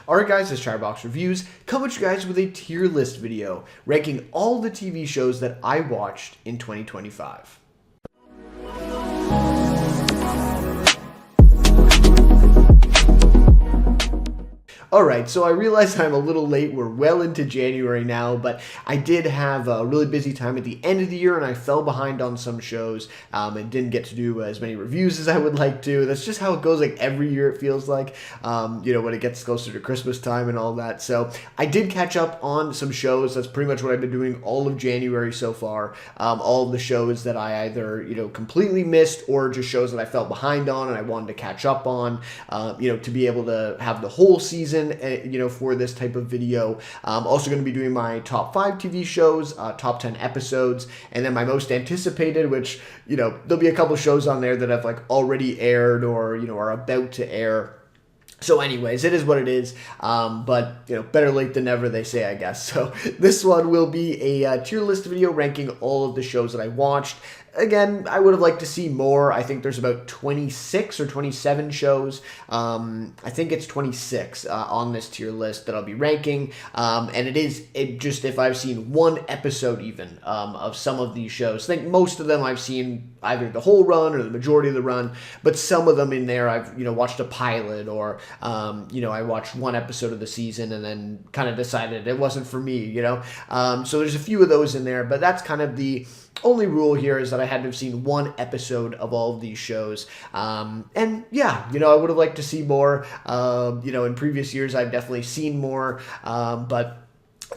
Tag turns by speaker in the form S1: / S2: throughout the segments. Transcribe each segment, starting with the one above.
S1: Alright guys, this Chatterbox Reviews coming at you guys with a tier list video ranking all the TV shows that I watched in 2025. Alright, so I realize I'm a little late. We're well into January now, but I did have a really busy time at the end of the year and I fell behind on some shows and didn't get to do as many reviews as I would like to. That's just how it goes like every year, it feels like, when it gets closer to Christmas time and all that. So I did catch up on some shows. That's pretty much what I've been doing all of January so far. All of the shows that I either, completely missed or just shows that I fell behind on and I wanted to catch up on, to be able to have the whole season for this type of video. I'm also going to be doing my top 5 TV shows, top 10 episodes, and then my most anticipated, which, there'll be a couple shows on there that have like already aired or, are about to air. So anyways, it is what it is, but, better late than never, they say, I guess. So this one will be a tier list video ranking all of the shows that I watched. Again, I would have liked to see more. I think there's about 26 or 27 shows. I think it's 26 on this tier list that I'll be ranking. And just if I've seen one episode even of some of these shows. I think most of them I've seen either the whole run or the majority of the run, but some of them in there I've, watched a pilot or, I watched one episode of the season and then kind of decided it wasn't for me, So there's a few of those in there, but that's kind of the only rule here is that I had to have seen one episode of all of these shows. And yeah, I would have liked to see more. In previous years, I've definitely seen more, but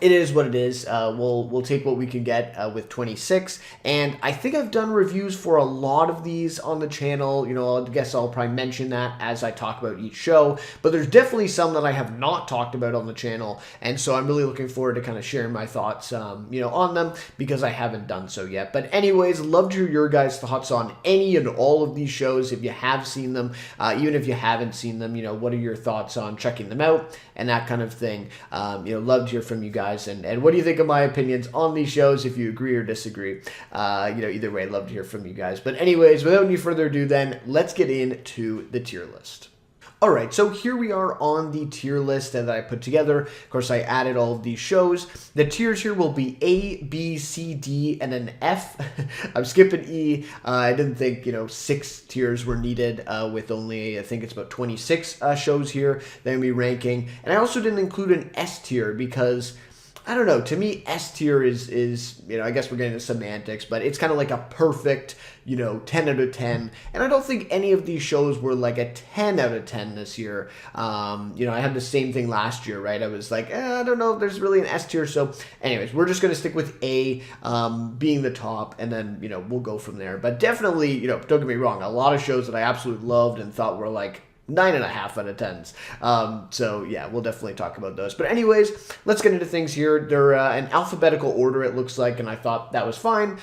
S1: it is what it is. We'll take what we can get with 26, and I think I've done reviews for a lot of these on the channel. I guess I'll probably mention that as I talk about each show, but there's definitely some that I have not talked about on the channel, and so I'm really looking forward to kind of sharing my thoughts, on them, because I haven't done so yet. But anyways, love to hear your guys' thoughts on any and all of these shows. If you have seen them, even if you haven't seen them, what are your thoughts on checking them out and that kind of thing. Love to hear from you guys, and what do you think of my opinions on these shows, if you agree or disagree. Either way, I'd love to hear from you guys. But anyways, without any further ado then, let's get into the tier list. Alright, so here we are on the tier list that I put together. Of course, I added all of these shows. The tiers here will be A, B, C, D, and an F. I'm skipping E. I didn't think, 6 tiers were needed with only, I think it's about 26 shows here that I'm going to be ranking. And I also didn't include an S tier because, I don't know, to me, S tier is I guess we're getting into semantics, but it's kind of like a perfect, 10 out of 10. And I don't think any of these shows were like a 10 out of 10 this year. I had the same thing last year, right? I was like, I don't know if there's really an S tier. So anyways, we're just going to stick with A being the top, and then, we'll go from there. But definitely, don't get me wrong, a lot of shows that I absolutely loved and thought were like 9.5 out of 10s. So yeah, we'll definitely talk about those. But anyways, let's get into things here. They're in alphabetical order, it looks like, and I thought that was fine.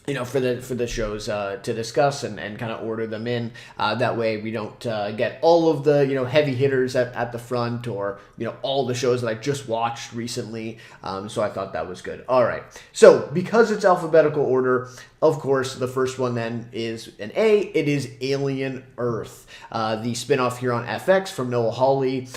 S1: For the shows to discuss and kind of order them in. That way we don't get all of the, heavy hitters at the front, or, all the shows that I just watched recently. So I thought that was good. All right. So because it's alphabetical order, of course, the first one then is an A. It is Alien Earth, the spinoff here on FX from Noah Hawley.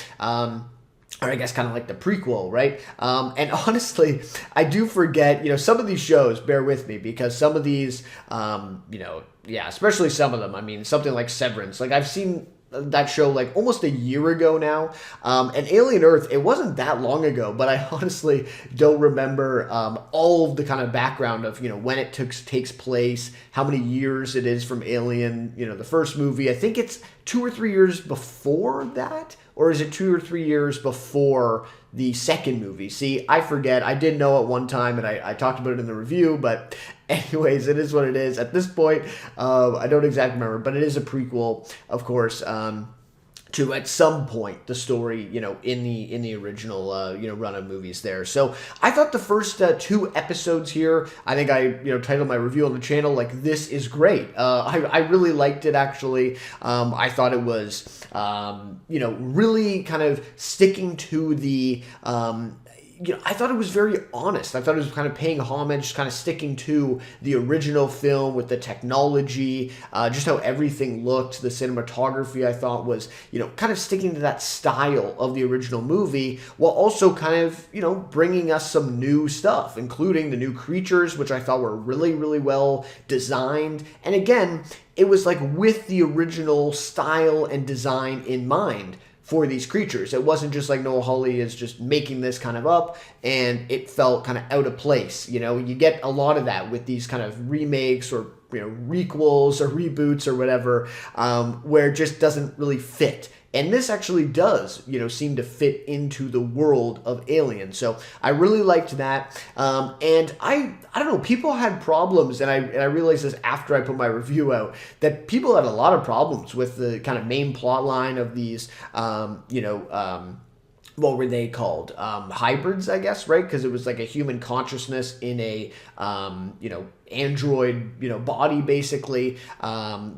S1: Or I guess kind of like the prequel, right? And honestly, I do forget, some of these shows, bear with me, because some of these, especially some of them, I mean, something like Severance, like I've seen that show like almost a year ago now, and Alien Earth, it wasn't that long ago, but I honestly don't remember all of the kind of background of when it takes place, how many years it is from Alien, the first movie. I think it's 2 or 3 years before that, or is it 2 or 3 years before the second movie? See, I forget. I did know at one time, and I talked about it in the review, but anyways, it is what it is. At this point, I don't exactly remember, but it is a prequel, of course, to at some point the story, in the original, run of movies there. So I thought the first 2 episodes here, I think I, titled my review on the channel, like, this is great. I really liked it, actually. I thought it was, really kind of sticking to the, I thought it was very honest. I thought it was kind of paying homage, kind of sticking to the original film with the technology, just how everything looked. The cinematography I thought was, kind of sticking to that style of the original movie, while also kind of, bringing us some new stuff, including the new creatures, which I thought were really, really well designed. And again, it was like with the original style and design in mind for these creatures. It wasn't just like Noah Hawley is just making this kind of up and it felt kind of out of place. You get a lot of that with these kind of remakes or requels or reboots or whatever, where it just doesn't really fit. And this actually does, seem to fit into the world of Alien. So I really liked that. And I don't know, people had problems, and I realized this after I put my review out, that people had a lot of problems with the kind of main plot line of these, what were they called? Hybrids, I guess, right? Because it was like a human consciousness in a, android, body, basically,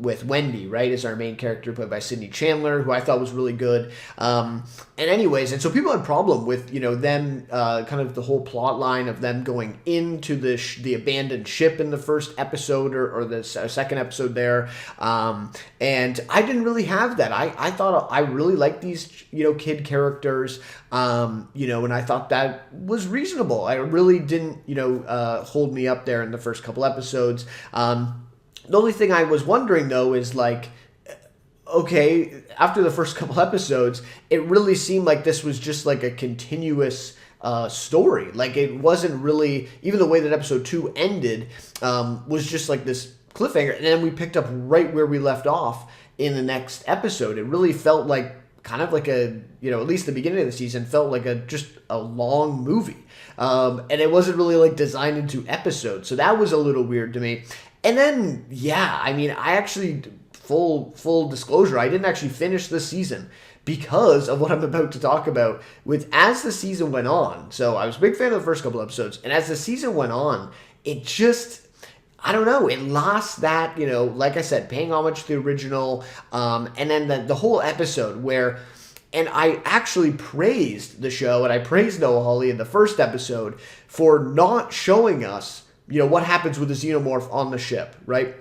S1: with Wendy, right, as our main character, played by Sydney Chandler, who I thought was really good. And so people had a problem with, them, kind of the whole plot line of them going into the abandoned ship in the first episode or the second episode there. And I didn't really have that. I thought I really liked these, kid characters, and I thought that was reasonable. I really didn't, hold me up there in the first couple episodes. The only thing I was wondering, though, is like, okay, after the first couple episodes, it really seemed like this was just like a continuous story. Like, it wasn't really, even the way that episode 2 ended, was just like this cliffhanger, and then we picked up right where we left off in the next episode. It really felt like kind of like at least the beginning of the season felt like just a long movie. And it wasn't really like designed into episodes. So that was a little weird to me. And then, I actually, full disclosure, I didn't actually finish this season because of what I'm about to talk about. As the season went on, so I was a big fan of the first couple episodes, and as the season went on, it just, I don't know, it lost that, like I said, paying homage to the original, and then the whole episode where, and I actually praised the show, and I praised Noah Hawley in the first episode for not showing us, what happens with the xenomorph on the ship, right?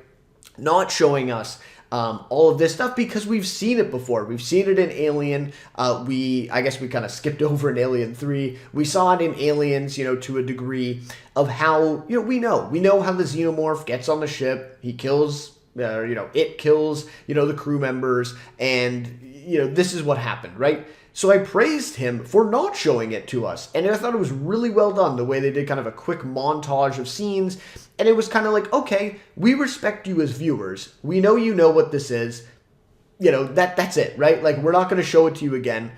S1: Not showing us all of this stuff, because we've seen it before. We've seen it in Alien. I guess we kind of skipped over in Alien 3. We saw it in Aliens, to a degree of how, we know how the xenomorph gets on the ship. He kills, it kills, the crew members, and, this is what happened, right? So I praised him for not showing it to us. And I thought it was really well done, the way they did kind of a quick montage of scenes. And it was kind of like, okay, we respect you as viewers. We know you know what this is. That's it, right? Like, we're not going to show it to you again.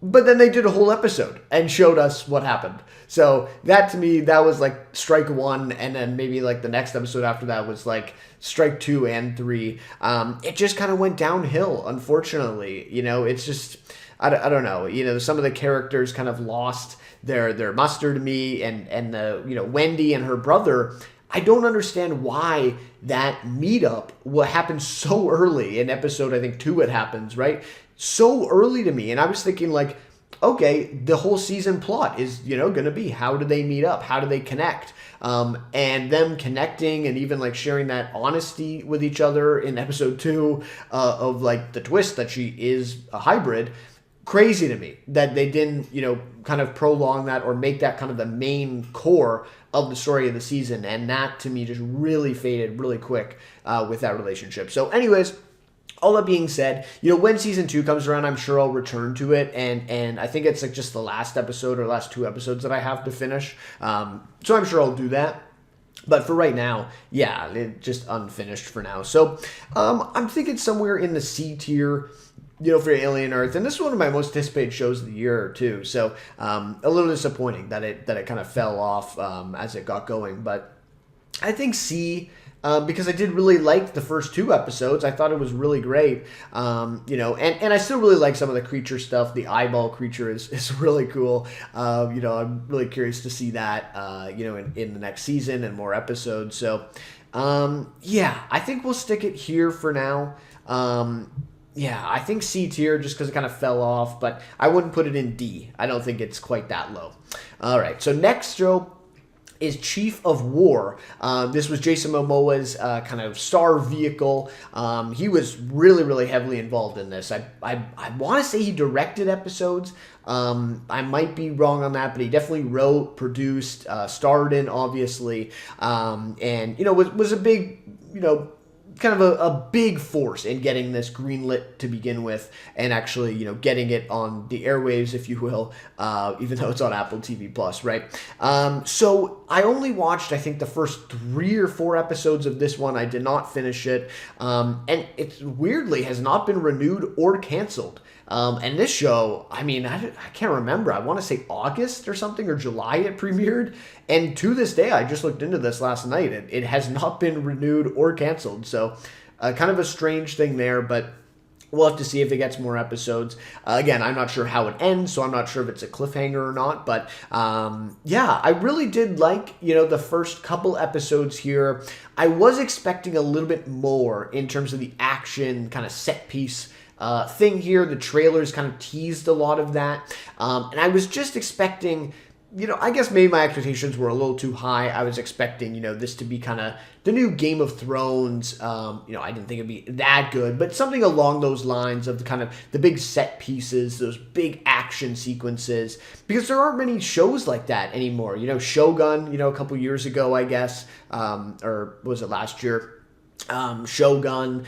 S1: But then they did a whole episode and showed us what happened. So that, to me, that was like strike 1. And then maybe like the next episode after that was like strike 2 and 3. It just kind of went downhill, unfortunately. It's just, I don't know. Some of the characters kind of lost their muster to me. And the, Wendy and her brother, I don't understand why that meetup happened so early in episode, I think 2 it happens, right? So early to me. And I was thinking like, okay, the whole season plot is, going to be, how do they meet up? How do they connect? And them connecting and even like sharing that honesty with each other in episode 2 of like the twist that she is a hybrid. Crazy to me that they didn't, kind of prolong that or make that kind of the main core of the story of the season. And that, to me, just really faded really quick with that relationship. So anyways, all that being said, when season 2 comes around, I'm sure I'll return to it. And I think it's like just the last episode or last 2 episodes that I have to finish. So I'm sure I'll do that. But for right now, yeah, it just unfinished for now. So I'm thinking somewhere in the C tier, for Alien Earth. And this is one of my most anticipated shows of the year, too. So a little disappointing that it kind of fell off as it got going. But I think C, because I did really like the first 2 episodes. I thought it was really great. And I still really like some of the creature stuff. The eyeball creature is really cool. I'm really curious to see that, in the next season and more episodes. So, I think we'll stick it here for now. Yeah, I think C tier just because it kind of fell off, but I wouldn't put it in D. I don't think it's quite that low. All right, so next show is Chief of War. This was Jason Momoa's kind of star vehicle. He was really, really heavily involved in this. I want to say he directed episodes. I might be wrong on that, but he definitely wrote, produced, starred in, obviously, and was a big, kind of a big force in getting this greenlit to begin with, and actually, getting it on the airwaves, if you will, even though it's on Apple TV Plus, right? So I only watched, I think, the first 3 or 4 episodes of this one. I did not finish it, and it weirdly has not been renewed or canceled. And this show, I can't remember. I want to say August or something, or July it premiered. And to this day, I just looked into this last night. It has not been renewed or canceled. So kind of a strange thing there, but we'll have to see if it gets more episodes. Again, I'm not sure how it ends, so I'm not sure if it's a cliffhanger or not. But yeah, I really did like, the first couple episodes here. I was expecting a little bit more in terms of the action kind of set piece thing here. The trailers kind of teased a lot of that. And I was just expecting, I guess maybe my expectations were a little too high. I was expecting, this to be kind of the new Game of Thrones. I didn't think it'd be that good, but something along those lines of the kind of the big set pieces, those big action sequences, because there aren't many shows like that anymore. Shogun, a couple years ago, I guess, or was it last year? Shogun,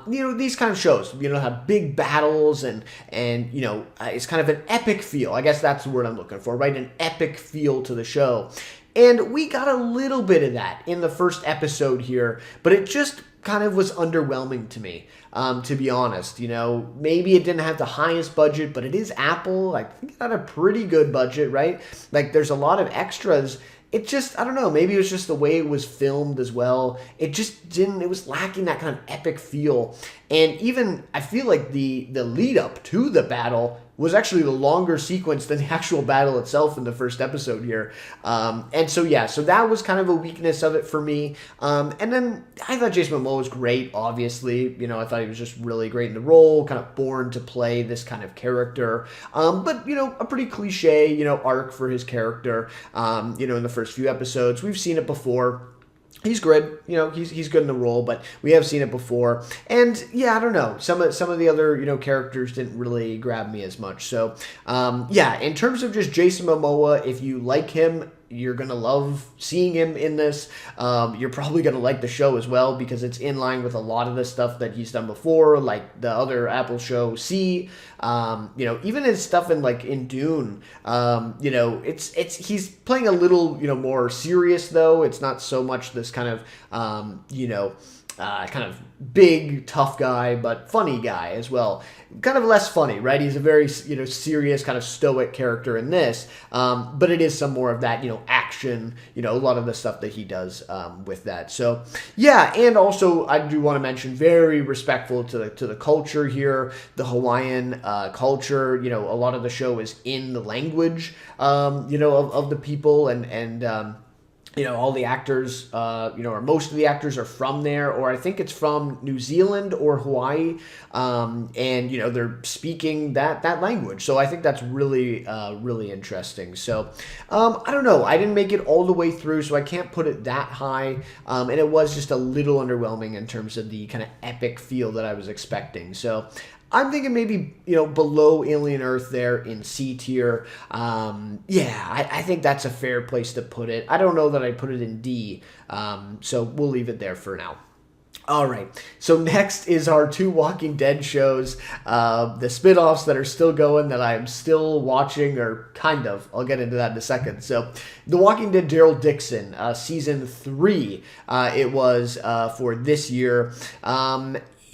S1: these kind of shows, have big battles and it's kind of an epic feel. I guess that's the word I'm looking for, right? An epic feel to the show. And we got a little bit of that in the first episode here, but it just kind of was underwhelming to me, to be honest. Maybe it didn't have the highest budget, but it is Apple. I think it had a pretty good budget, right? Like, there's a lot of extras. It just, I don't know, maybe it was just the way it was filmed as well. It was lacking that kind of epic feel. And even, I feel like the lead up to the battle was actually the longer sequence than the actual battle itself in the first episode here. And so, yeah, so that was kind of a weakness of it for me. And then I thought Jason Momoa was great, obviously. I thought he was just really great in the role, kind of born to play this kind of character. But, a pretty cliche, arc for his character, in the first few episodes. We've seen it before. He's good, he's good in the role, but we have seen it before. And yeah, I don't know. Some of the other, characters didn't really grab me as much. So, yeah, in terms of just Jason Momoa, if you like him, you're going to love seeing him in this. You're probably going to like the show as well, because it's in line with a lot of the stuff that he's done before, like the other Apple show, C. Even his stuff in Dune, he's playing a little, more serious, though. It's not so much this kind of, kind of big, tough guy, but funny guy as well. Kind of less funny, right? He's a very, serious, kind of stoic character in this, but it is some more of that, action, a lot of the stuff that he does with that. So, yeah, and also I do want to mention, very respectful to the culture here, the Hawaiian culture. A lot of the show is in the language, of the people, and all the actors, or most of the actors are from there, or I think it's from New Zealand or Hawaii, and, they're speaking that language. So I think that's really, really interesting. So, I don't know. I didn't make it all the way through, so I can't put it that high, and it was just a little underwhelming in terms of the kind of epic feel that I was expecting. So I'm thinking maybe, below Alien Earth there in C tier. I think that's a fair place to put it. I don't know that I put it in D, so we'll leave it there for now. All right, so next is our 2 Walking Dead shows, the spin-offs that are still going, that I'm still watching, or kind of. I'll get into that in a second. So, The Walking Dead Daryl Dixon, Season 3, it was for this year.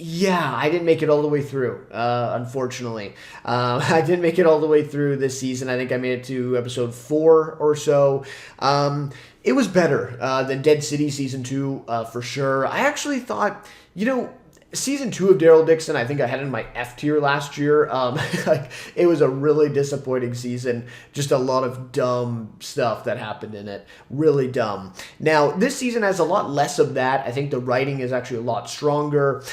S1: Yeah, I didn't make it all the way through, unfortunately. I didn't make it all the way through this season. I think I made it to episode 4 or so. It was better than Dead City Season 2, for sure. I actually thought, Season 2 of Daryl Dixon, I think I had in my F tier last year. Like, it was a really disappointing season. Just a lot of dumb stuff that happened in it. Really dumb. Now, this season has a lot less of that. I think the writing is actually a lot stronger.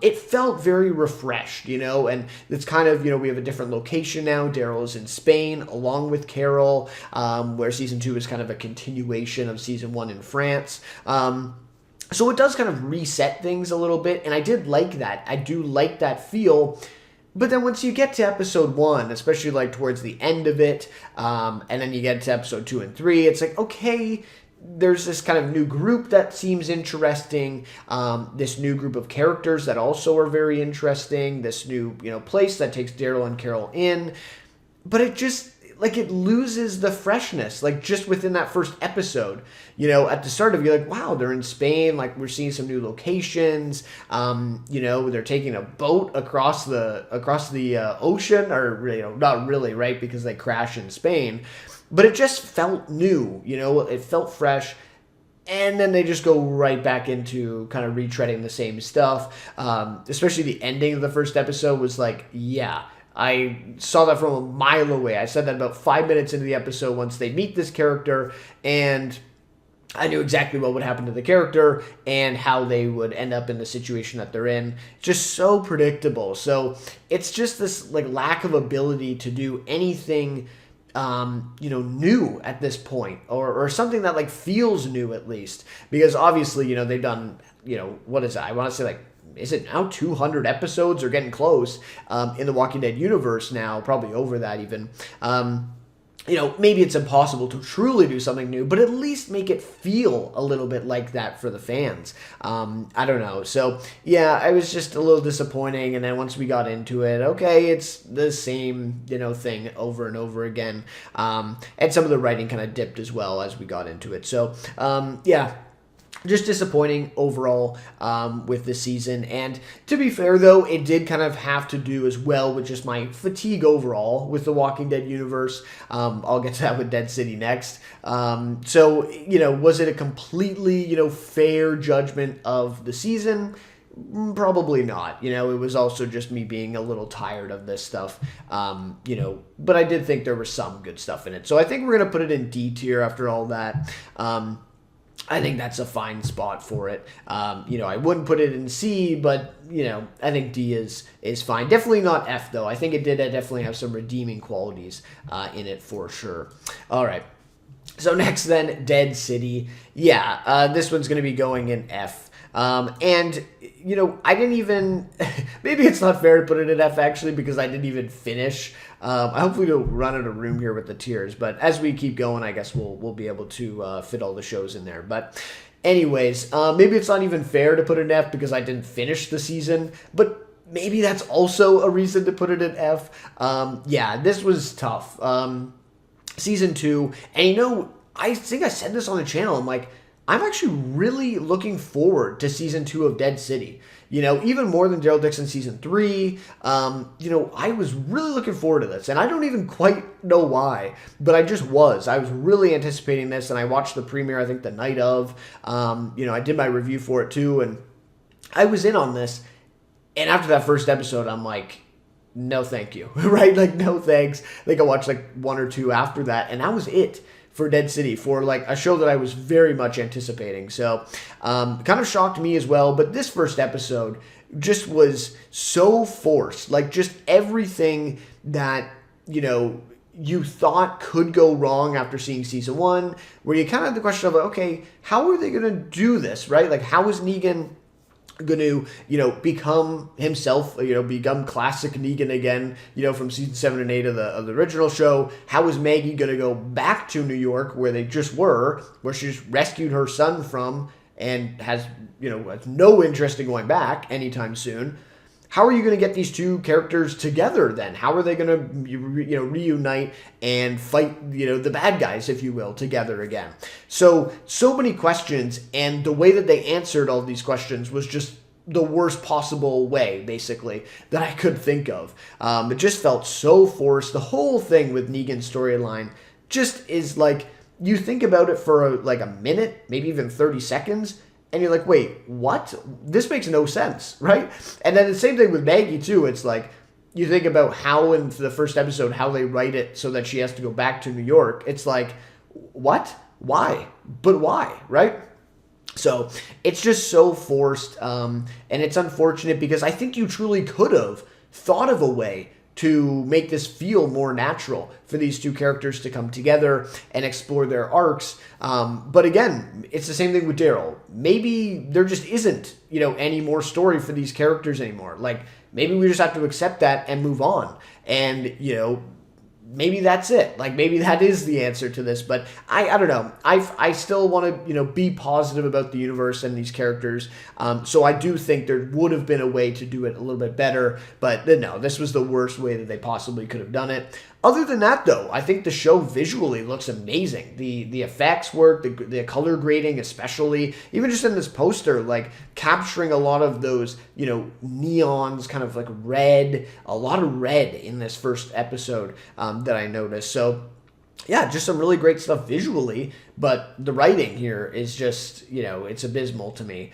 S1: It felt very refreshed, and it's kind of, we have a different location now. Daryl is in Spain, along with Carol, where season 2 is kind of a continuation of season 1 in France. So it does kind of reset things a little bit, and I did like that. I do like that feel. But then once you get to episode 1, especially like towards the end of it, and then you get to episode 2 and 3, it's like, okay, there's this kind of new group that seems interesting, this new group of characters that also are very interesting, this new, place that takes Daryl and Carol in. But it just, like, it loses the freshness, like, just within that first episode. At the start of it, you're like, wow, they're in Spain, like, we're seeing some new locations, they're taking a boat across the ocean, or, not really, right, because they crash in Spain, but it just felt new, it felt fresh. And then they just go right back into kind of retreading the same stuff, especially the ending of the first episode was like, yeah, I saw that from a mile away. I said that about 5 minutes into the episode once they meet this character, and I knew exactly what would happen to the character and how they would end up in the situation that they're in. Just so predictable. So it's just this like lack of ability to do anything new at this point, or something that like feels new at least, because obviously, they've done, what is it? I want to say like, is it now 200 episodes or getting close in the Walking Dead universe now, probably over that even. Maybe it's impossible to truly do something new, but at least make it feel a little bit like that for the fans. I don't know. So, yeah, I was just a little disappointing, and then once we got into it, okay, it's the same, thing over and over again. And some of the writing kind of dipped as well as we got into it. So, yeah. Just disappointing overall with this season. And to be fair, though, it did kind of have to do as well with just my fatigue overall with the Walking Dead universe. I'll get to that with Dead City next. So, was it a completely, fair judgment of the season? Probably not. It was also just me being a little tired of this stuff, but I did think there was some good stuff in it. So I think we're going to put it in D tier after all that. I think that's a fine spot for it. I wouldn't put it in C, but, I think D is fine. Definitely not F, though. I think it did definitely have some redeeming qualities in it for sure. All right. So next then, Dead City. Yeah, this one's going to be going in F. And, I didn't even, maybe it's not fair to put it in F actually, because I didn't even finish. I hopefully don't run out of room here with the tiers, but as we keep going, I guess we'll be able to fit all the shows in there. But anyways, maybe it's not even fair to put it in F because I didn't finish the season, but maybe that's also a reason to put it in F. Yeah, this was tough. Season 2, and I think I said this on the channel, I'm actually really looking forward to season 2 of Dead City. Even more than Daryl Dixon season 3. I was really looking forward to this, and I don't even quite know why, but I just was. I was really anticipating this, and I watched the premiere, I think, the night of. I did my review for it too, and I was in on this. And after that first episode, I'm like, no thank you, right? Like, no thanks. I think I watched like 1 or 2 after that, and that was it for Dead City, for like a show that I was very much anticipating. So kind of shocked me as well, but this first episode just was so forced. Like, just everything that, you thought could go wrong after seeing season 1, where you kind of have the question of, okay, how are they going to do this, right? Like, how is Negan going to, become himself, become classic Negan again, from season 7 and 8 of the original show? How is Maggie going to go back to New York, where they just were, where she just rescued her son from, and has no interest in going back anytime soon? How are you going to get these two characters together then? How are they going to, reunite and fight, the bad guys, if you will, together again? So many questions, and the way that they answered all these questions was just the worst possible way, basically, that I could think of. It just felt so forced. The whole thing with Negan's storyline just is like, you think about it for a minute, maybe even 30 seconds, and you're like, wait, what? This makes no sense, right? And then the same thing with Maggie too. It's like, you think about how in the first episode, how they write it so that she has to go back to New York. It's like, what? Why? But why, right? So it's just so forced, and it's unfortunate because I think you truly could have thought of a way to make this feel more natural for these two characters to come together and explore their arcs. But again, it's the same thing with Daryl. Maybe there just isn't, any more story for these characters anymore. Like, maybe we just have to accept that and move on. And, maybe that's it. Like, maybe that is the answer to this. But I don't know. I still want to, be positive about the universe and these characters. So I do think there would have been a way to do it a little bit better. But no, this was the worst way that they possibly could have done it. Other than that, though, I think the show visually looks amazing. The effects work, the color grading especially, even just in this poster, like capturing a lot of those, neons, kind of like red, a lot of red in this first episode that I noticed. So yeah, just some really great stuff visually, but the writing here is just, it's abysmal to me.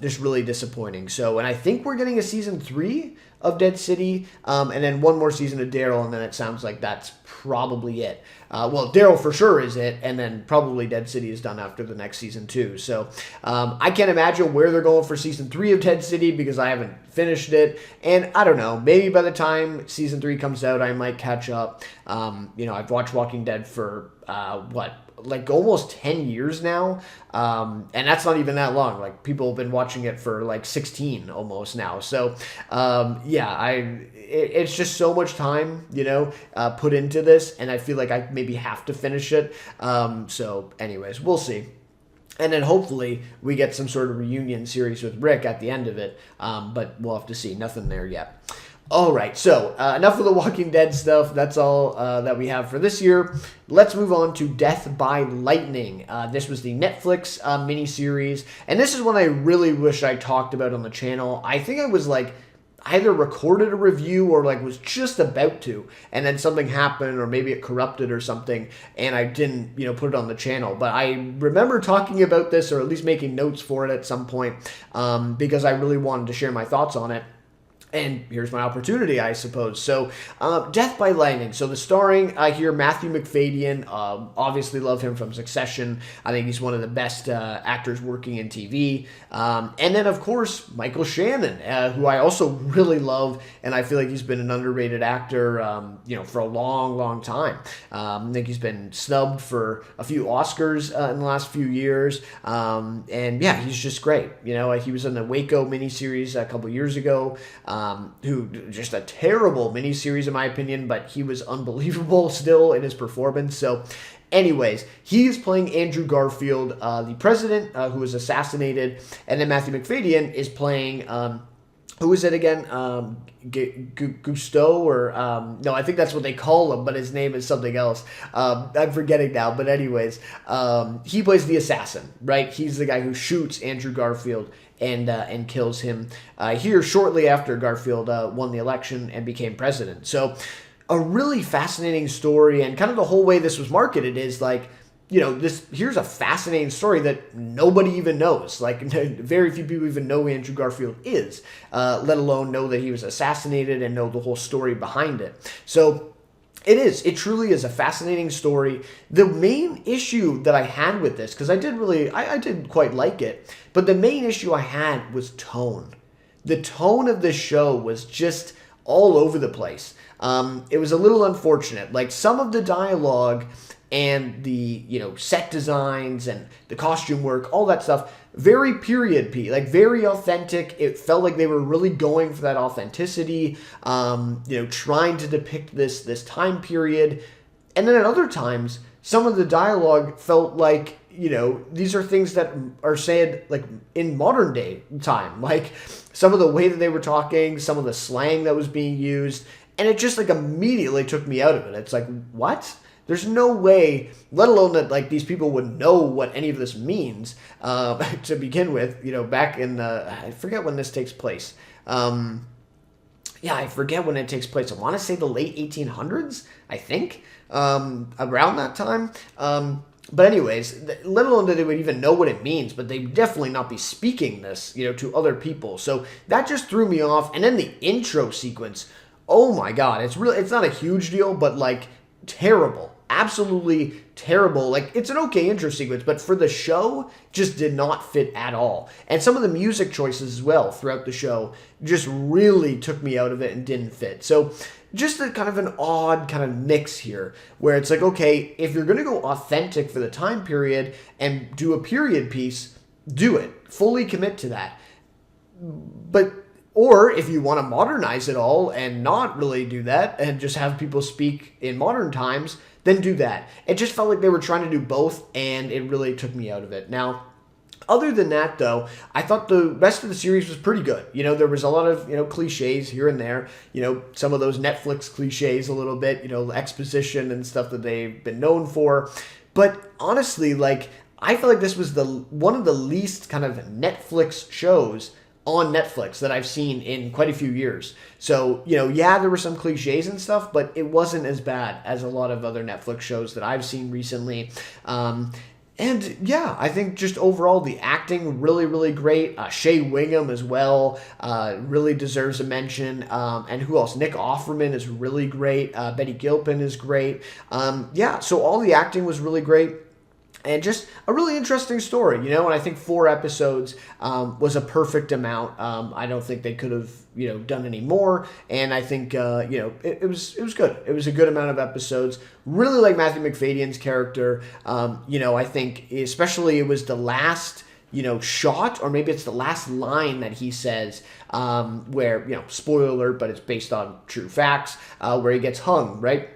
S1: Just really disappointing. So, and I think we're getting a season 3 of Dead City, and then one more season of Daryl, and then it sounds like that's probably it. Well, Daryl for sure is it, and then probably Dead City is done after the next season too. So I can't imagine where they're going for season 3 of Dead City because I haven't finished it, and I don't know, maybe by the time season 3 comes out, I might catch up. I've watched Walking Dead for, like almost 10 years now, and that's not even that long. Like, people have been watching it for like 16 almost now. So it's just so much time, put into this, and I feel like I maybe have to finish it. So anyways, we'll see. And then hopefully we get some sort of reunion series with Rick at the end of it, but we'll have to see. Nothing there yet. All right, so enough of the Walking Dead stuff. That's all that we have for this year. Let's move on to Death by Lightning. This was the Netflix miniseries, and this is one I really wish I talked about on the channel. I think I was like either recorded a review or like was just about to, and then something happened, or maybe it corrupted or something, and I didn't, put it on the channel. But I remember talking about this, or at least making notes for it at some point, because I really wanted to share my thoughts on it. And here's my opportunity, I suppose. So, Death by Lightning. So the starring here, Matthew Macfadyen. Obviously love him from Succession. I think he's one of the best actors working in TV. And then, of course, Michael Shannon, who I also really love. And I feel like he's been an underrated actor, for a long, long time. I think he's been snubbed for a few Oscars in the last few years. And yeah, he's just great. He was in the Waco miniseries a couple years ago. Who just a terrible miniseries in my opinion, but he was unbelievable still in his performance. So anyways, he is playing Andrew Garfield, the president who was assassinated, and then Matthew Macfadyen is playing, who is it again? Gusteau, or no, I think that's what they call him, but his name is something else. I'm forgetting now, but anyways, he plays the assassin, right? He's the guy who shoots Andrew Garfield and kills him here shortly after Garfield won the election and became president. So a really fascinating story, and kind of the whole way this was marketed is like, here's a fascinating story that nobody even knows. Like, very few people even know who Andrew Garfield is, let alone know that he was assassinated and know the whole story behind it. So it truly is a fascinating story. The main issue that I had with this, because I did quite like it, but the main issue I had was tone. The tone of this show was just all over the place. It was a little unfortunate. Like, some of the dialogue and the, set designs and the costume work, all that stuff, very period piece, like very authentic. It felt like they were really going for that authenticity, trying to depict this time period. And then at other times, some of the dialogue felt like, these are things that are said like in modern day time, like some of the way that they were talking, some of the slang that was being used, and it just like immediately took me out of it. It's like, what? There's no way, let alone that like these people would know what any of this means to begin with. Back in I forget when this takes place. I forget when it takes place. I want to say the late 1800s, I think, around that time. But anyways, let alone that they would even know what it means, but they definitely not be speaking this, to other people. So that just threw me off. And then the intro sequence, oh my God, it's not a huge deal, but like terrible, absolutely terrible. Like it's an okay intro sequence, but for the show, just did not fit at all. And some of the music choices as well throughout the show just really took me out of it and didn't fit. So just a kind of an odd kind of mix here where it's like, okay, if you're going to go authentic for the time period and do a period piece, do it. Fully commit to that. Or if you want to modernize it all and not really do that and just have people speak in modern times, then do that. It just felt like they were trying to do both, and it really took me out of it. Now, other than that, though, I thought the rest of the series was pretty good. There was a lot of, cliches here and there. Some of those Netflix cliches a little bit, exposition and stuff that they've been known for. But honestly, like, I feel like this was one of the least kind of Netflix shows on Netflix that I've seen in quite a few years. So, yeah, there were some cliches and stuff, but it wasn't as bad as a lot of other Netflix shows that I've seen recently. And yeah, I think just overall the acting really, really great. Shea Wingham as well really deserves a mention. And who else? Nick Offerman is really great. Betty Gilpin is great. Yeah, so all the acting was really great. And just a really interesting story, and I think 4 episodes was a perfect amount. I don't think they could have, done any more. And I think, it was good. It was a good amount of episodes. Really like Matthew McFadyen's character. I think especially it was the last, shot, or maybe it's the last line that he says, where, spoiler alert, but it's based on true facts, where he gets hung, right?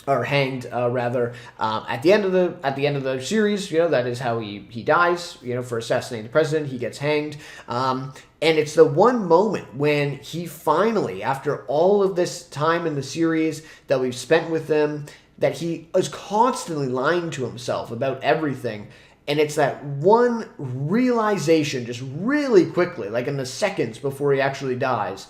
S1: Or hanged, rather, at the end of the series. That is how he dies. For assassinating the president, he gets hanged. And it's the one moment when he finally, after all of this time in the series that we've spent with him, that he is constantly lying to himself about everything. And it's that one realization, just really quickly, like in the seconds before he actually dies,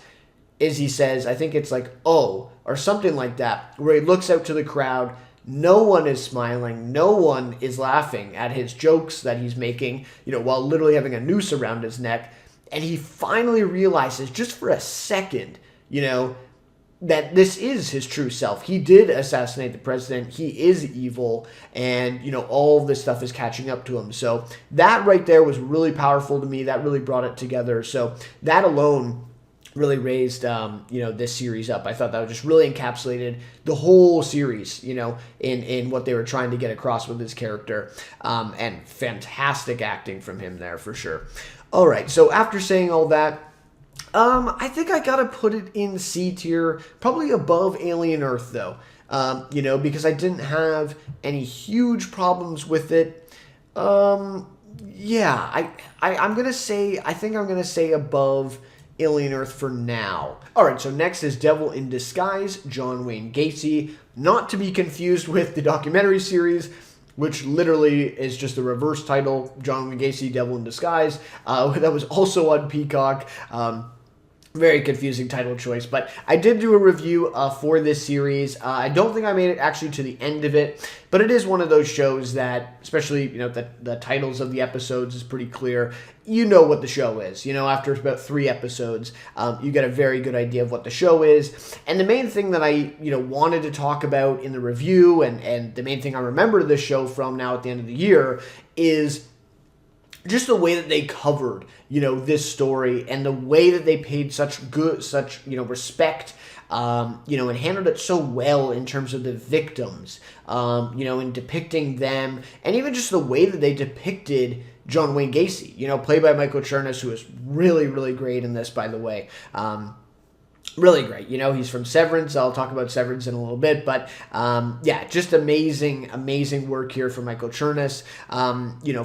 S1: is he says, I think it's like, oh, or something like that, where he looks out to the crowd. No one is smiling. No one is laughing at his jokes that he's making, while literally having a noose around his neck. And he finally realizes, just for a second, that this is his true self. He did assassinate the president. He is evil. And, all of this stuff is catching up to him. So that right there was really powerful to me. That really brought it together. So that alone really raised, this series up. I thought that just really encapsulated the whole series, in what they were trying to get across with his character. And fantastic acting from him there for sure. All right, so after saying all that, I think I gotta put it in C tier, probably above Alien Earth though, because I didn't have any huge problems with it. Yeah, I'm gonna say, I think I'm gonna say above Alien Earth for now. Alright, so next is Devil in Disguise, John Wayne Gacy. Not to be confused with the documentary series, which literally is just the reverse title, John Wayne Gacy, Devil in Disguise. That was also on Peacock. Very confusing title choice, but I did do a review for this series. I don't think I made it actually to the end of it, but it is one of those shows that, especially, the titles of the episodes is pretty clear. You know what the show is. After about 3 episodes, you get a very good idea of what the show is. And the main thing that I, wanted to talk about in the review, and the main thing I remember the show from now at the end of the year, is just the way that they covered, this story, and the way that they paid such respect, and handled it so well in terms of the victims, in depicting them, and even just the way that they depicted John Wayne Gacy, played by Michael Chernus, who is really, really great in this, by the way. Really great. He's from Severance. I'll talk about Severance in a little bit. But, yeah, just amazing, amazing work here from Michael Chernus,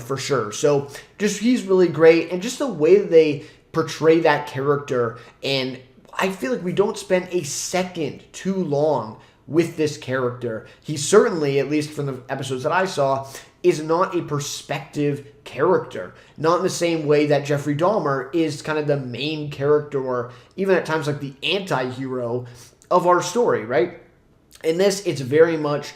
S1: for sure. So, he's really great. And just the way that they portray that character. And I feel like we don't spend a second too long with this character. He certainly, at least from the episodes that I saw, is not a perspective character. Not in the same way that Jeffrey Dahmer is kind of the main character, or even at times like the anti-hero of our story, right? In this, it's very much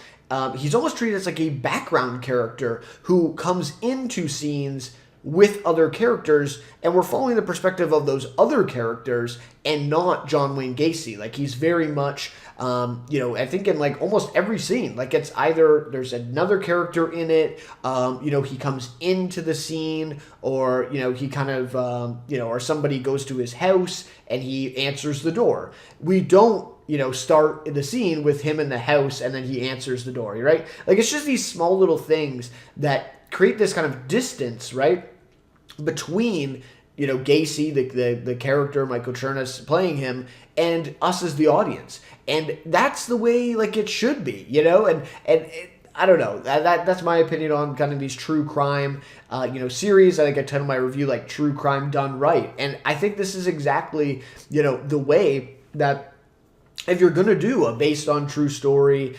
S1: he's almost treated as like a background character who comes into scenes with other characters, and we're following the perspective of those other characters and not John Wayne Gacy. Like, he's very much, I think in like almost every scene, like it's either there's another character in it, he comes into the scene, or, he kind of, or somebody goes to his house and he answers the door. We don't, start the scene with him in the house and then he answers the door, right? Like, it's just these small little things that create this kind of distance, right, between, Gacy, the character, Michael Chernus playing him, and us as the audience. And that's the way, like, it should be, and I don't know. That's my opinion on kind of these true crime, series. I think I titled my review, like, True Crime Done Right. And I think this is exactly, the way that, if you're going to do a based on true story,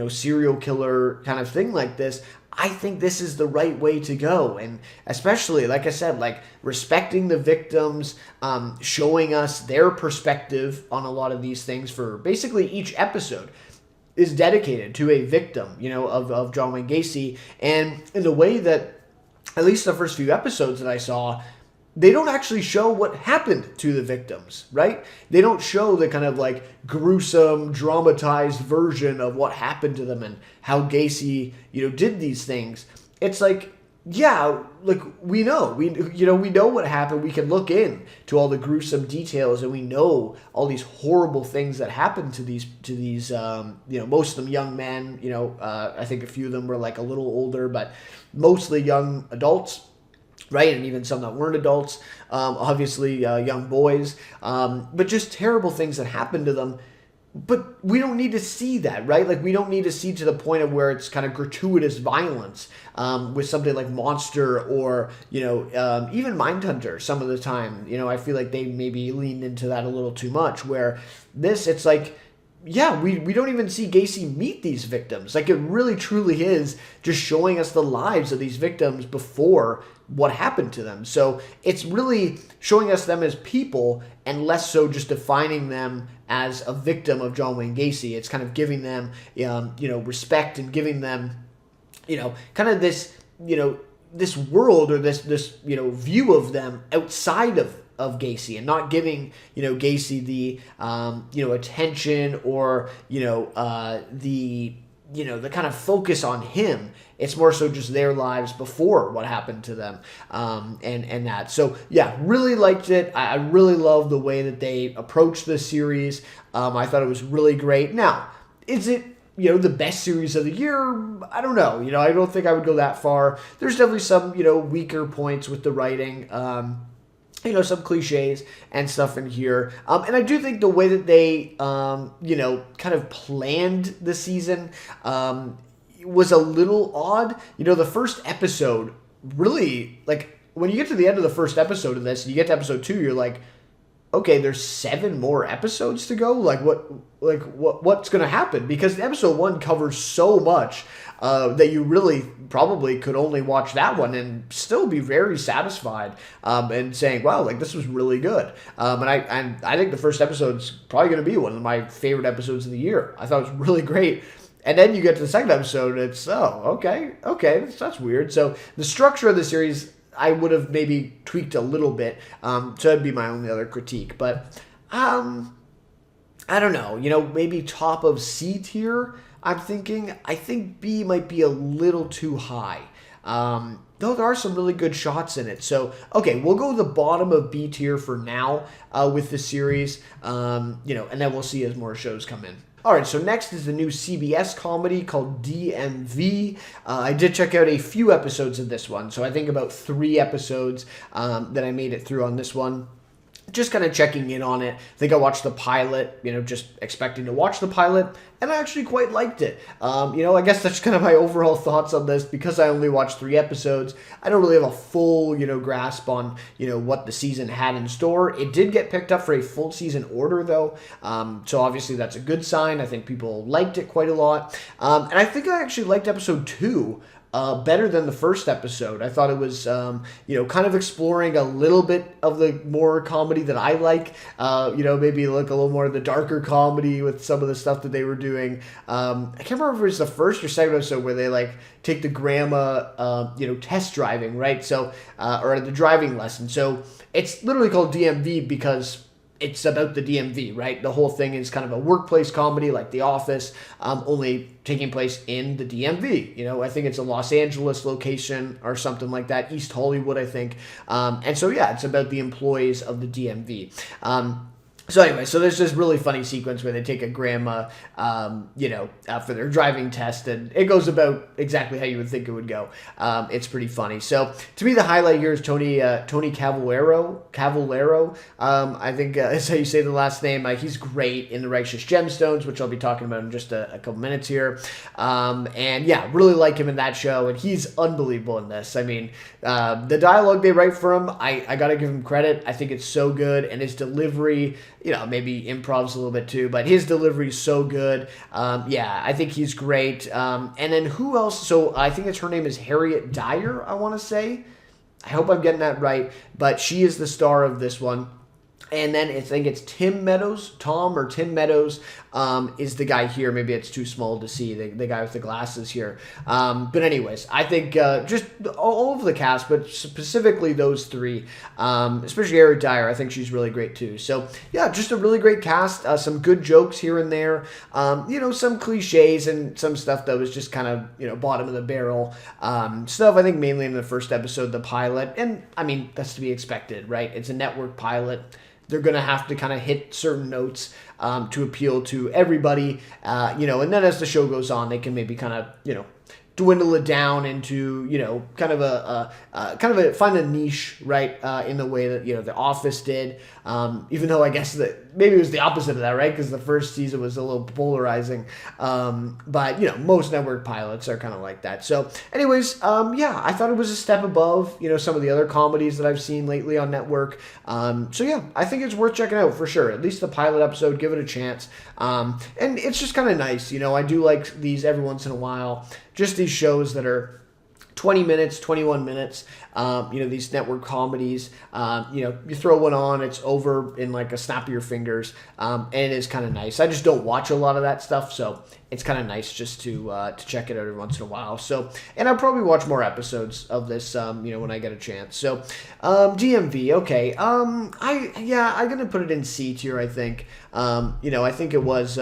S1: serial killer kind of thing like this, I think this is the right way to go. And especially, like I said, like, respecting the victims, showing us their perspective on a lot of these things. For basically each episode is dedicated to a victim, of John Wayne Gacy. And in the way that, at least the first few episodes that I saw, they don't actually show what happened to the victims, right? They don't show the kind of like gruesome, dramatized version of what happened to them and how Gacy, did these things. It's like, yeah, like, we know what happened. We can look in to all the gruesome details, and we know all these horrible things that happened to these, most of them young men. I think a few of them were like a little older, but mostly young adults. Right, and even some that weren't adults, obviously young boys, but just terrible things that happened to them. But we don't need to see that, right? Like, we don't need to see to the point of where it's kind of gratuitous violence with something like Monster or, even Mindhunter some of the time. I feel like they maybe leaned into that a little too much, where this, it's like, yeah, we don't even see Gacy meet these victims. Like, it really truly is just showing us the lives of these victims before what happened to them. So it's really showing us them as people and less so just defining them as a victim of John Wayne Gacy. It's kind of giving them, respect, and giving them, kind of this, this world, or this view of them outside of Gacy, and not giving, Gacy the, attention or, the kind of focus on him. It's more so just their lives before what happened to them, and that. So, yeah, really liked it. I really love the way that they approached this series. I thought it was really great. Now, is it, the best series of the year? I don't know. I don't think I would go that far. There's definitely some, weaker points with the writing. Some cliches and stuff in here. And I do think the way that they, kind of planned the season was a little odd. The first episode really, like, when you get to the end of the first episode of this, and you get to episode 2, you're like, okay, there's 7 more episodes to go. What's going to happen? Because episode 1 covers so much that you really probably could only watch that one and still be very satisfied, and saying, wow, like, this was really good. And I think the first episode's probably going to be one of my favorite episodes of the year. I thought it was really great. And then you get to the second episode, and it's, okay, that's weird. So the structure of the series, I would have maybe tweaked a little bit. So that'd be my only other critique. But I don't know. Maybe top of C tier, I'm thinking. I think B might be a little too high. Though there are some really good shots in it. So, okay, we'll go to the bottom of B tier for now with the series. And then we'll see as more shows come in. All right, so next is the new CBS comedy called DMV. I did check out a few episodes of this one, so I think about 3 episodes that I made it through on this one. Just kind of checking in on it. I think I watched the pilot, just expecting to watch the pilot, and I actually quite liked it. I guess that's kind of my overall thoughts on this. Because I only watched 3 episodes, I don't really have a full, grasp on, what the season had in store. It did get picked up for a full season order, though, so obviously that's a good sign. I think people liked it quite a lot, and I think I actually liked episode 2 better than the first episode. I thought it was, kind of exploring a little bit of the more comedy that I like. Maybe look a little more of the darker comedy with some of the stuff that they were doing. I can't remember if it was the first or second episode where they like take the grandma, test driving, right? So, or the driving lesson. So it's literally called DMV because it's about the DMV, right? The whole thing is kind of a workplace comedy like The Office, only taking place in the DMV. I think it's a Los Angeles location or something like that, East Hollywood, I think. And so, yeah, it's about the employees of the DMV. So anyway, so there's this really funny sequence where they take a grandma, for their driving test, and it goes about exactly how you would think it would go. It's pretty funny. So to me, the highlight here is Tony Cavallero. I think is how you say the last name. He's great in The Righteous Gemstones, which I'll be talking about in just a couple minutes here. And yeah, really like him in that show, and he's unbelievable in this. I mean, the dialogue they write for him, I got to give him credit. I think it's so good, and his delivery, maybe improvs a little bit too, but his delivery is so good. I think he's great. And then who else? So I think her name is Harriet Dyer, I want to say. I hope I'm getting that right, but she is the star of this one. And then I think it's Tim Meadows is the guy here. Maybe it's too small to see, the guy with the glasses here. But anyways, I think just all over the cast, but specifically those three, especially Eric Dyer, I think she's really great too. So yeah, just a really great cast. Some good jokes here and there. Some cliches and some stuff that was just kind of, bottom of the barrel stuff. I think mainly in the first episode, the pilot. And I mean, that's to be expected, right? It's a network pilot. They're going to have to kind of hit certain notes to appeal to everybody, and then as the show goes on, they can maybe kind of, dwindle it down into, kind of a find a niche, right, in the way that, The Office did, even though I guess that maybe it was the opposite of that, right, because the first season was a little polarizing, but, most network pilots are kind of like that. So anyways, I thought it was a step above, some of the other comedies that I've seen lately on network. So yeah, I think it's worth checking out for sure. At least the pilot episode, give it a chance. And it's just kind of nice, I do like these every once in a while. Just these shows that are 20 minutes, 21 minutes, these network comedies, you throw one on, it's over in like a snap of your fingers, and it is kind of nice. I just don't watch a lot of that stuff, so it's kind of nice just to check it out every once in a while. So, and I'll probably watch more episodes of this, when I get a chance. So, DMV, okay, I'm gonna put it in C tier, I think. I think it was,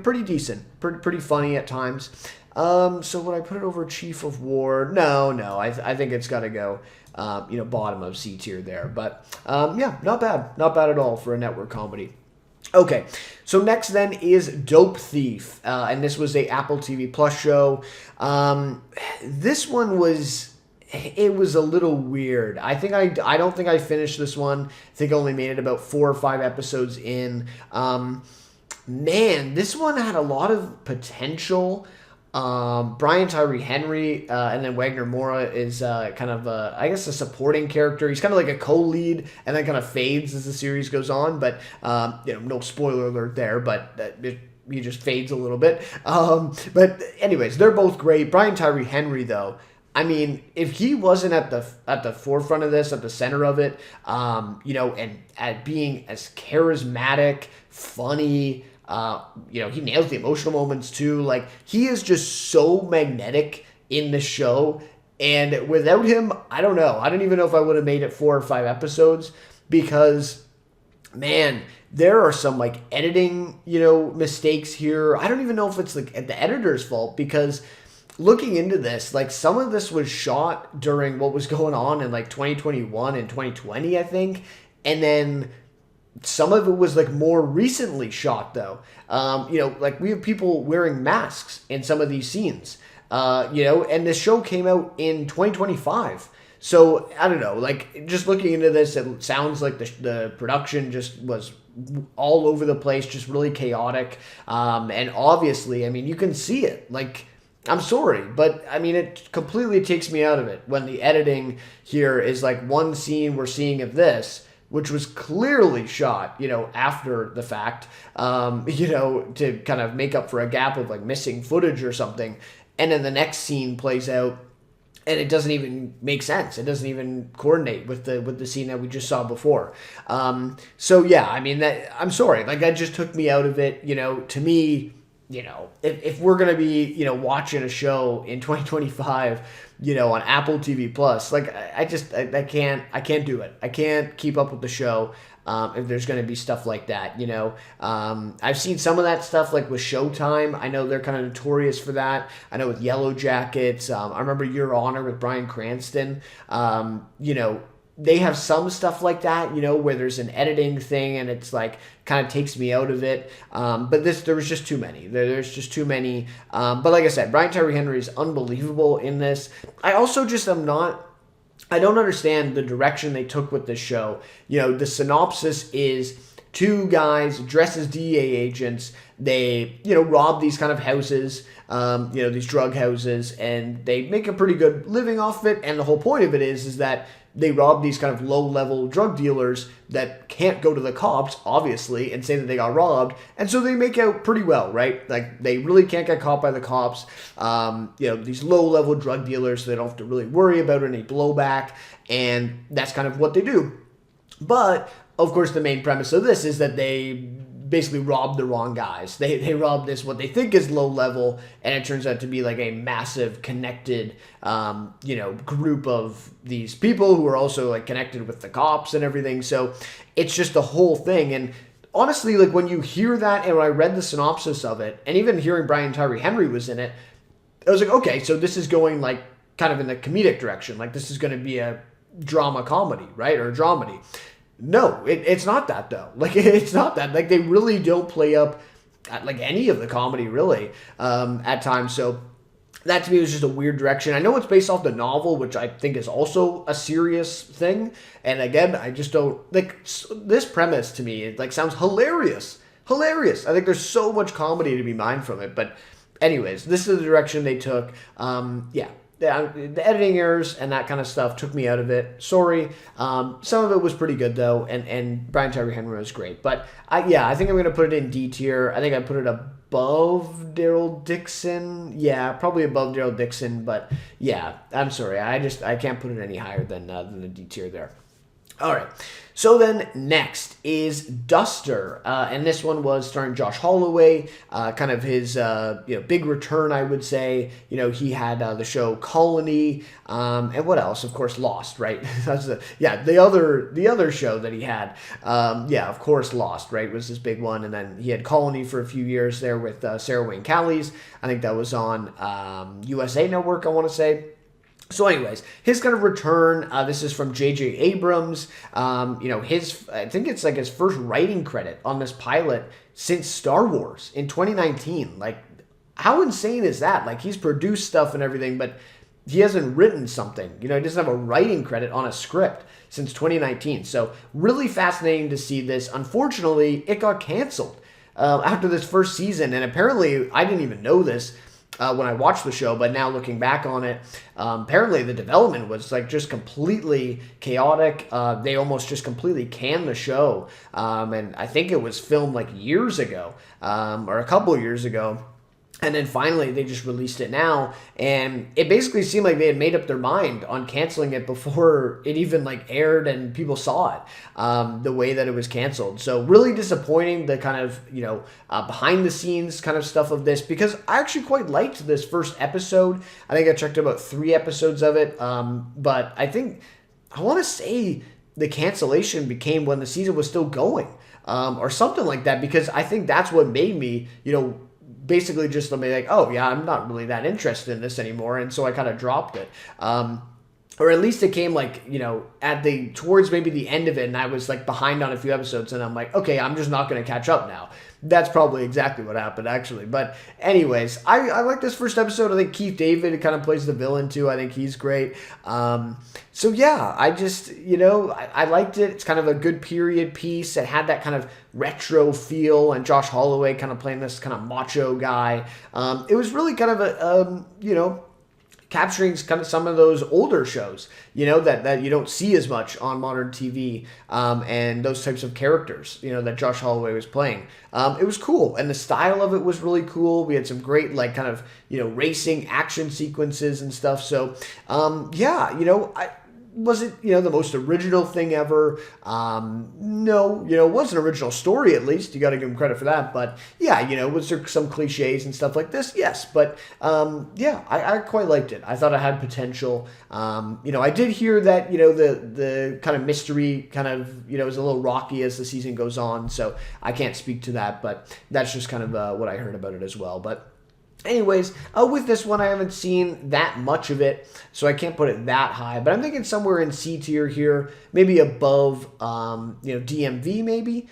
S1: pretty decent, pretty funny at times. So would I put it over Chief of War? No, I think it's got to go, bottom of C tier there. But, not bad at all for a network comedy. Okay, so next then is Dope Thief, and this was a Apple TV Plus show. This one was a little weird. I don't think I finished this one. I think I only made it about 4 or 5 episodes in. This one had a lot of potential. Brian Tyree Henry, and then Wagner Moura is kind of I guess a supporting character. He's kind of like a co-lead, and then kind of fades as the series goes on. But no spoiler alert there, but he just fades a little bit. But anyways, they're both great. Brian Tyree Henry, though, I mean, if he wasn't at the forefront of this, at the center of it, and at being as charismatic, funny. He nails the emotional moments too. Like, he is just so magnetic in the show. And without him, I don't know. I don't even know if I would have made it 4 or 5 episodes because, man, there are some like editing, mistakes here. I don't even know if it's like the editor's fault because looking into this, like some of this was shot during what was going on in like 2021 and 2020, I think. And then some of it was like more recently shot though. Like we have people wearing masks in some of these scenes, and the show came out in 2025. So I don't know, like just looking into this, it sounds like the production just was all over the place, just really chaotic. And obviously, I mean, you can see it. Like, I'm sorry, but I mean, it completely takes me out of it when the editing here is like one scene we're seeing of this, which was clearly shot, after the fact, to kind of make up for a gap of like missing footage or something. And then the next scene plays out, and it doesn't even make sense. It doesn't even coordinate with the scene that we just saw before. So yeah, I mean that. I'm sorry, like that just took me out of it. To me, if we're gonna be watching a show in 2025, on Apple TV Plus, like I can't do it. I can't keep up with the show. If there's going to be stuff like that, I've seen some of that stuff like with Showtime. I know they're kind of notorious for that. I know with Yellow Jackets. I remember Your Honor with Bryan Cranston. They have some stuff like that, where there's an editing thing and it's like kind of takes me out of it. But there was just too many. There's just too many. But like I said, Brian Tyree Henry is unbelievable in this. I also just I don't understand the direction they took with this show. The synopsis is two guys dressed as DEA agents. They, rob these kind of houses, these drug houses, and they make a pretty good living off it. And the whole point of it is that they rob these kind of low-level drug dealers that can't go to the cops, obviously, and say that they got robbed. And so they make out pretty well, right? Like, they really can't get caught by the cops. These low-level drug dealers, so they don't have to really worry about any blowback. And that's kind of what they do. But, of course, the main premise of this is that they basically robbed the wrong guys. They robbed this, what they think is low level, and it turns out to be like a massive connected, group of these people who are also like connected with the cops and everything. So it's just the whole thing. And honestly, like when you hear that, and when I read the synopsis of it, and even hearing Brian Tyree Henry was in it, I was like, okay, so this is going like kind of in the comedic direction. Like this is going to be a drama comedy, right? Or a dramedy. No, it's not that though. Like it's not that. Like they really don't play up at like any of the comedy really at times. So that to me was just a weird direction. I know it's based off the novel, which I think is also a serious thing. And again, I just don't like this premise to me. It like sounds hilarious. Hilarious. I think there's so much comedy to be mined from it. But anyways, this is the direction they took. The editing errors and that kind of stuff took me out of it. Sorry. Some of it was pretty good, though, and Brian Tyree Henry was great. But, I think I'm going to put it in D tier. I think I put it above Daryl Dixon. Yeah, probably above Daryl Dixon. But, yeah, I'm sorry. I can't put it any higher than the D tier there. All right. So then next is Duster, and this one was starring Josh Holloway, kind of his big return, I would say. He had the show Colony, and what else? Of course, Lost, right? That's the other show that he had. Of course, Lost, right, was this big one, and then he had Colony for a few years there with Sarah Wayne Callies. I think that was on USA Network, I want to say. So anyways, his kind of return, this is from J.J. Abrams. I think it's like his first writing credit on this pilot since Star Wars in 2019. Like, how insane is that? Like, he's produced stuff and everything, but he hasn't written something. He doesn't have a writing credit on a script since 2019. So really fascinating to see this. Unfortunately, it got canceled after this first season, and apparently, I didn't even know this when I watched the show, but now looking back on it, apparently the development was like just completely chaotic. They almost just completely canned the show, and I think it was filmed like years ago, or a couple years ago. And then finally, they just released it now, and it basically seemed like they had made up their mind on canceling it before it even like aired and people saw it, the way that it was canceled. So really disappointing, the kind of behind the scenes kind of stuff of this, because I actually quite liked this first episode. I think I checked about 3 episodes of it, but I want to say the cancellation became when the season was still going, or something like that, because I think that's what made me basically just be like, oh yeah, I'm not really that interested in this anymore, and so I kind of dropped it. Or at least it came like, towards maybe the end of it, and I was like behind on a few episodes, and I'm like, okay, I'm just not going to catch up now. That's probably exactly what happened, actually. But anyways, I like this first episode. I think Keith David kind of plays the villain too. I think he's great. So yeah, I just, I liked it. It's kind of a good period piece. It had that kind of retro feel, and Josh Holloway kind of playing this kind of macho guy. It was really kind of a, capturing kind of some of those older shows, that you don't see as much on modern TV, and those types of characters, that Josh Holloway was playing. It was cool, and the style of it was really cool. We had some great, like, kind of, racing action sequences and stuff. So, was it, the most original thing ever? No, it was an original story, at least. You got to give him credit for that. But yeah, was there some cliches and stuff like this? Yes. But I quite liked it. I thought it had potential. I did hear that, the kind of mystery kind of, is a little rocky as the season goes on. So I can't speak to that, but that's just kind of what I heard about it as well. But anyways, with this one, I haven't seen that much of it, so I can't put it that high. But I'm thinking somewhere in C tier here, maybe above, DMV maybe?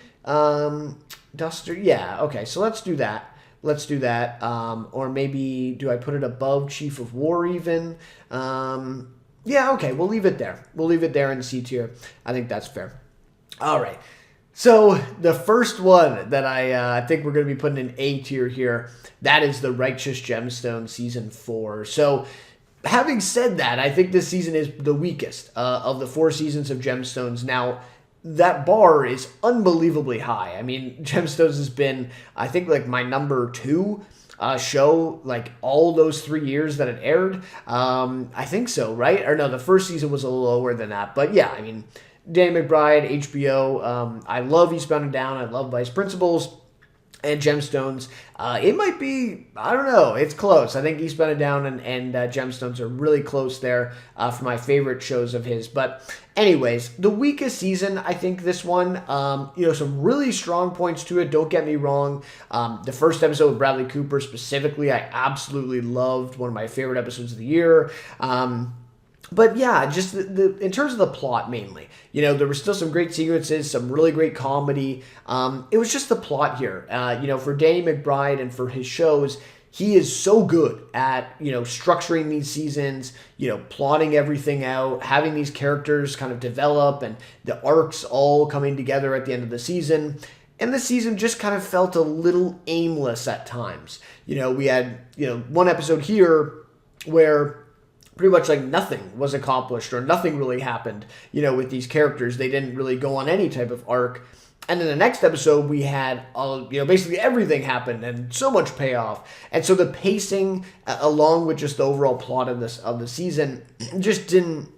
S1: Duster, yeah, okay, so let's do that. Or maybe, do I put it above Chief of War even? Yeah, okay, we'll leave it there. We'll leave it there in C tier. I think that's fair. All right. So the first one that I think we're going to be putting in A tier here, that is the Righteous Gemstone Season 4. So having said that, I think this season is the weakest of the 4 seasons of Gemstones. Now, that bar is unbelievably high. I mean, Gemstones has been, I think, like my number 2 show, like all those 3 years that it aired. I think so, right? Or no, the first season was a little lower than that. But yeah, I mean, Danny McBride, HBO. I love Eastbound and Down. I love Vice Principals and Gemstones. It might be, I don't know, it's close. I think Eastbound and Down and Gemstones are really close there for my favorite shows of his. But anyways, the weakest season, I think this one, some really strong points to it, don't get me wrong. The first episode with Bradley Cooper specifically, I absolutely loved. One of my favorite episodes of the year. But yeah, just the in terms of the plot mainly, there were still some great sequences, some really great comedy. It was just the plot here. For Danny McBride and for his shows, he is so good at, structuring these seasons, plotting everything out, having these characters kind of develop and the arcs all coming together at the end of the season. And the season just kind of felt a little aimless at times. We had, one episode here where pretty much like nothing was accomplished or nothing really happened, with these characters. They didn't really go on any type of arc. And in the next episode, we had, basically everything happened and so much payoff. And so the pacing, along with just the overall plot of the season, just didn't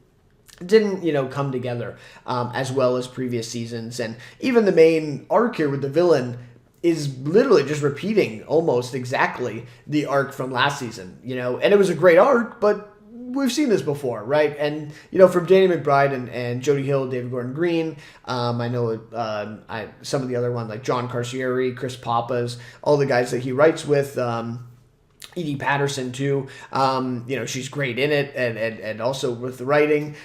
S1: come together as well as previous seasons. And even the main arc here with the villain is literally just repeating almost exactly the arc from last season, and it was a great arc, but we've seen this before, right? And, from Danny McBride and Jody Hill, David Gordon Green, I know some of the other ones like John Carcieri, Chris Pappas, all the guys that he writes with, Edie Patterson too, she's great in it and also with the writing.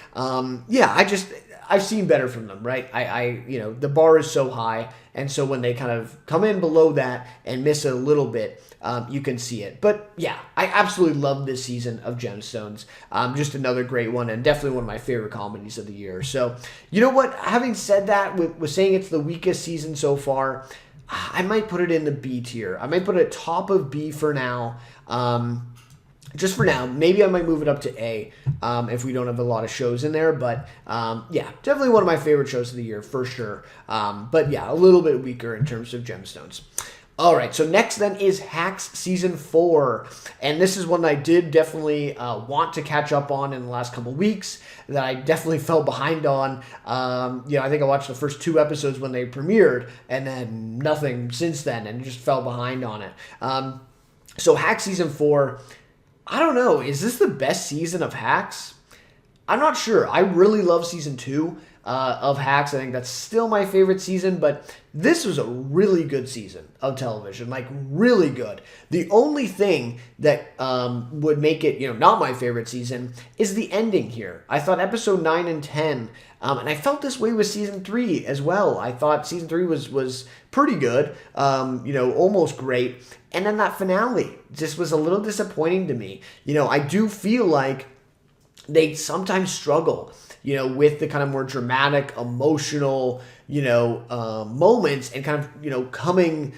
S1: I've seen better from them, right? The bar is so high, and so when they kind of come in below that and miss it a little bit, you can see it. But yeah, I absolutely love this season of Gemstones. Just another great one, and definitely one of my favorite comedies of the year. So, you know what? Having said that, with saying it's the weakest season so far, I might put it in the B tier. I might put it top of B for now. Just for now. Maybe I might move it up to A if we don't have a lot of shows in there. But definitely one of my favorite shows of the year for sure. But yeah, a little bit weaker in terms of Gemstones. All right, so next then is Hacks Season 4. And this is one that I did definitely want to catch up on in the last couple weeks, that I definitely fell behind on. I think I watched the first 2 episodes when they premiered, and then nothing since then, and just fell behind on it. So Hacks Season 4, I don't know, is this the best season of Hacks? I'm not sure. I really love Season 2. Of Hacks. I think that's still my favorite season, but this was a really good season of television, like really good. The only thing that would make it, not my favorite season is the ending here. I thought episode 9 and 10, and I felt this way with season 3 as well. I thought season 3 was pretty good, almost great. And then that finale just was a little disappointing to me. I do feel like they sometimes struggle with the kind of more dramatic, emotional, moments and kind of, coming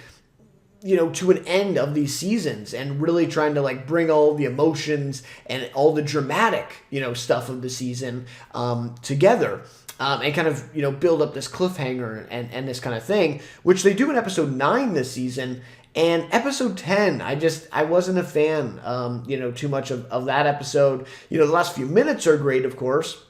S1: to an end of these seasons and really trying to like bring all the emotions and all the dramatic, stuff of the season together. And kind of, build up this cliffhanger and this kind of thing, which they do in episode 9 this season. And episode 10, I wasn't a fan, too much of that episode. The last few minutes are great, of course,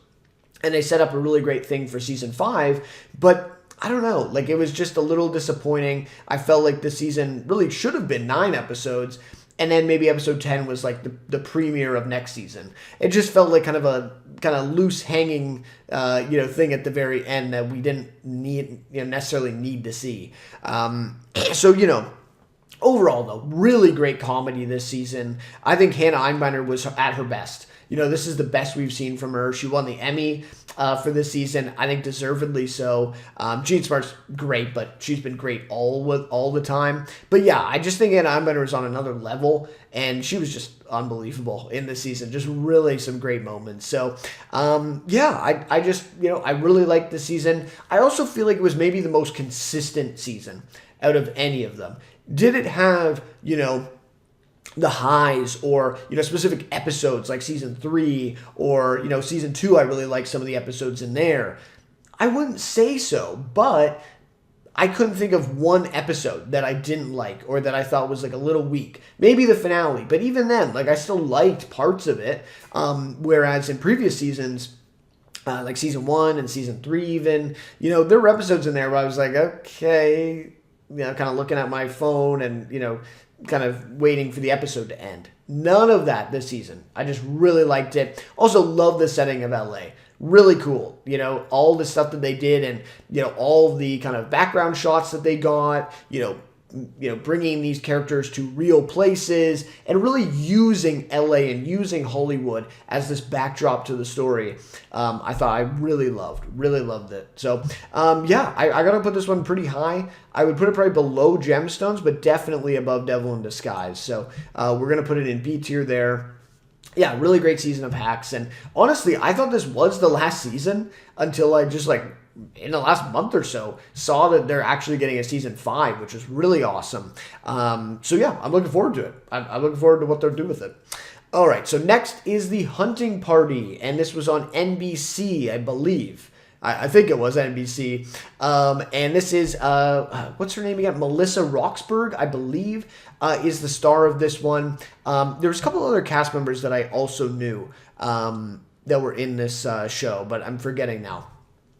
S1: and they set up a really great thing for season 5, but I don't know, like it was just a little disappointing. I felt like the season really should have been 9 episodes, and then maybe episode 10 was like the premiere of next season. It just felt like kind of loose hanging, thing at the very end that we didn't necessarily need to see. So, overall, though, really great comedy this season. I think Hannah Einbinder was at her best. This is the best we've seen from her. She won the Emmy for this season. I think deservedly so. Jean Smart's great, but she's been great all the time. But yeah, I just think Hannah Einbinder is on another level, and she was just unbelievable in this season. Just really some great moments. So, I just, I really liked this season. I also feel like it was maybe the most consistent season out of any of them. Did it have, the highs or, specific episodes like season 3 or, season 2, I really like some of the episodes in there? I wouldn't say so, but I couldn't think of one episode that I didn't like or that I thought was like a little weak. Maybe the finale, but even then, like I still liked parts of it. Whereas in previous seasons, like season 1 and season 3 even, there were episodes in there where I was like, okay, kind of looking at my phone and, kind of waiting for the episode to end. None of that this season. I just really liked it. Also love the setting of LA. Really cool. All the stuff that they did and, all the kind of background shots that they got, bringing these characters to real places and really using LA and using Hollywood as this backdrop to the story. I thought I really loved it. So, I got to put this one pretty high. I would put it probably below Gemstones, but definitely above Devil in Disguise. So, we're going to put it in B tier there. Yeah, really great season of Hacks. And honestly, I thought this was the last season until I just in the last month or so, saw that they're actually getting a season 5, which is really awesome. I'm looking forward to it. I'm looking forward to what they'll do with it. All right, so next is The Hunting Party, and this was on NBC, I believe. I think it was NBC. And this is, what's her name again? Melissa Roxburgh, I believe, is the star of this one. There's a couple other cast members that I also knew that were in this show, but I'm forgetting now.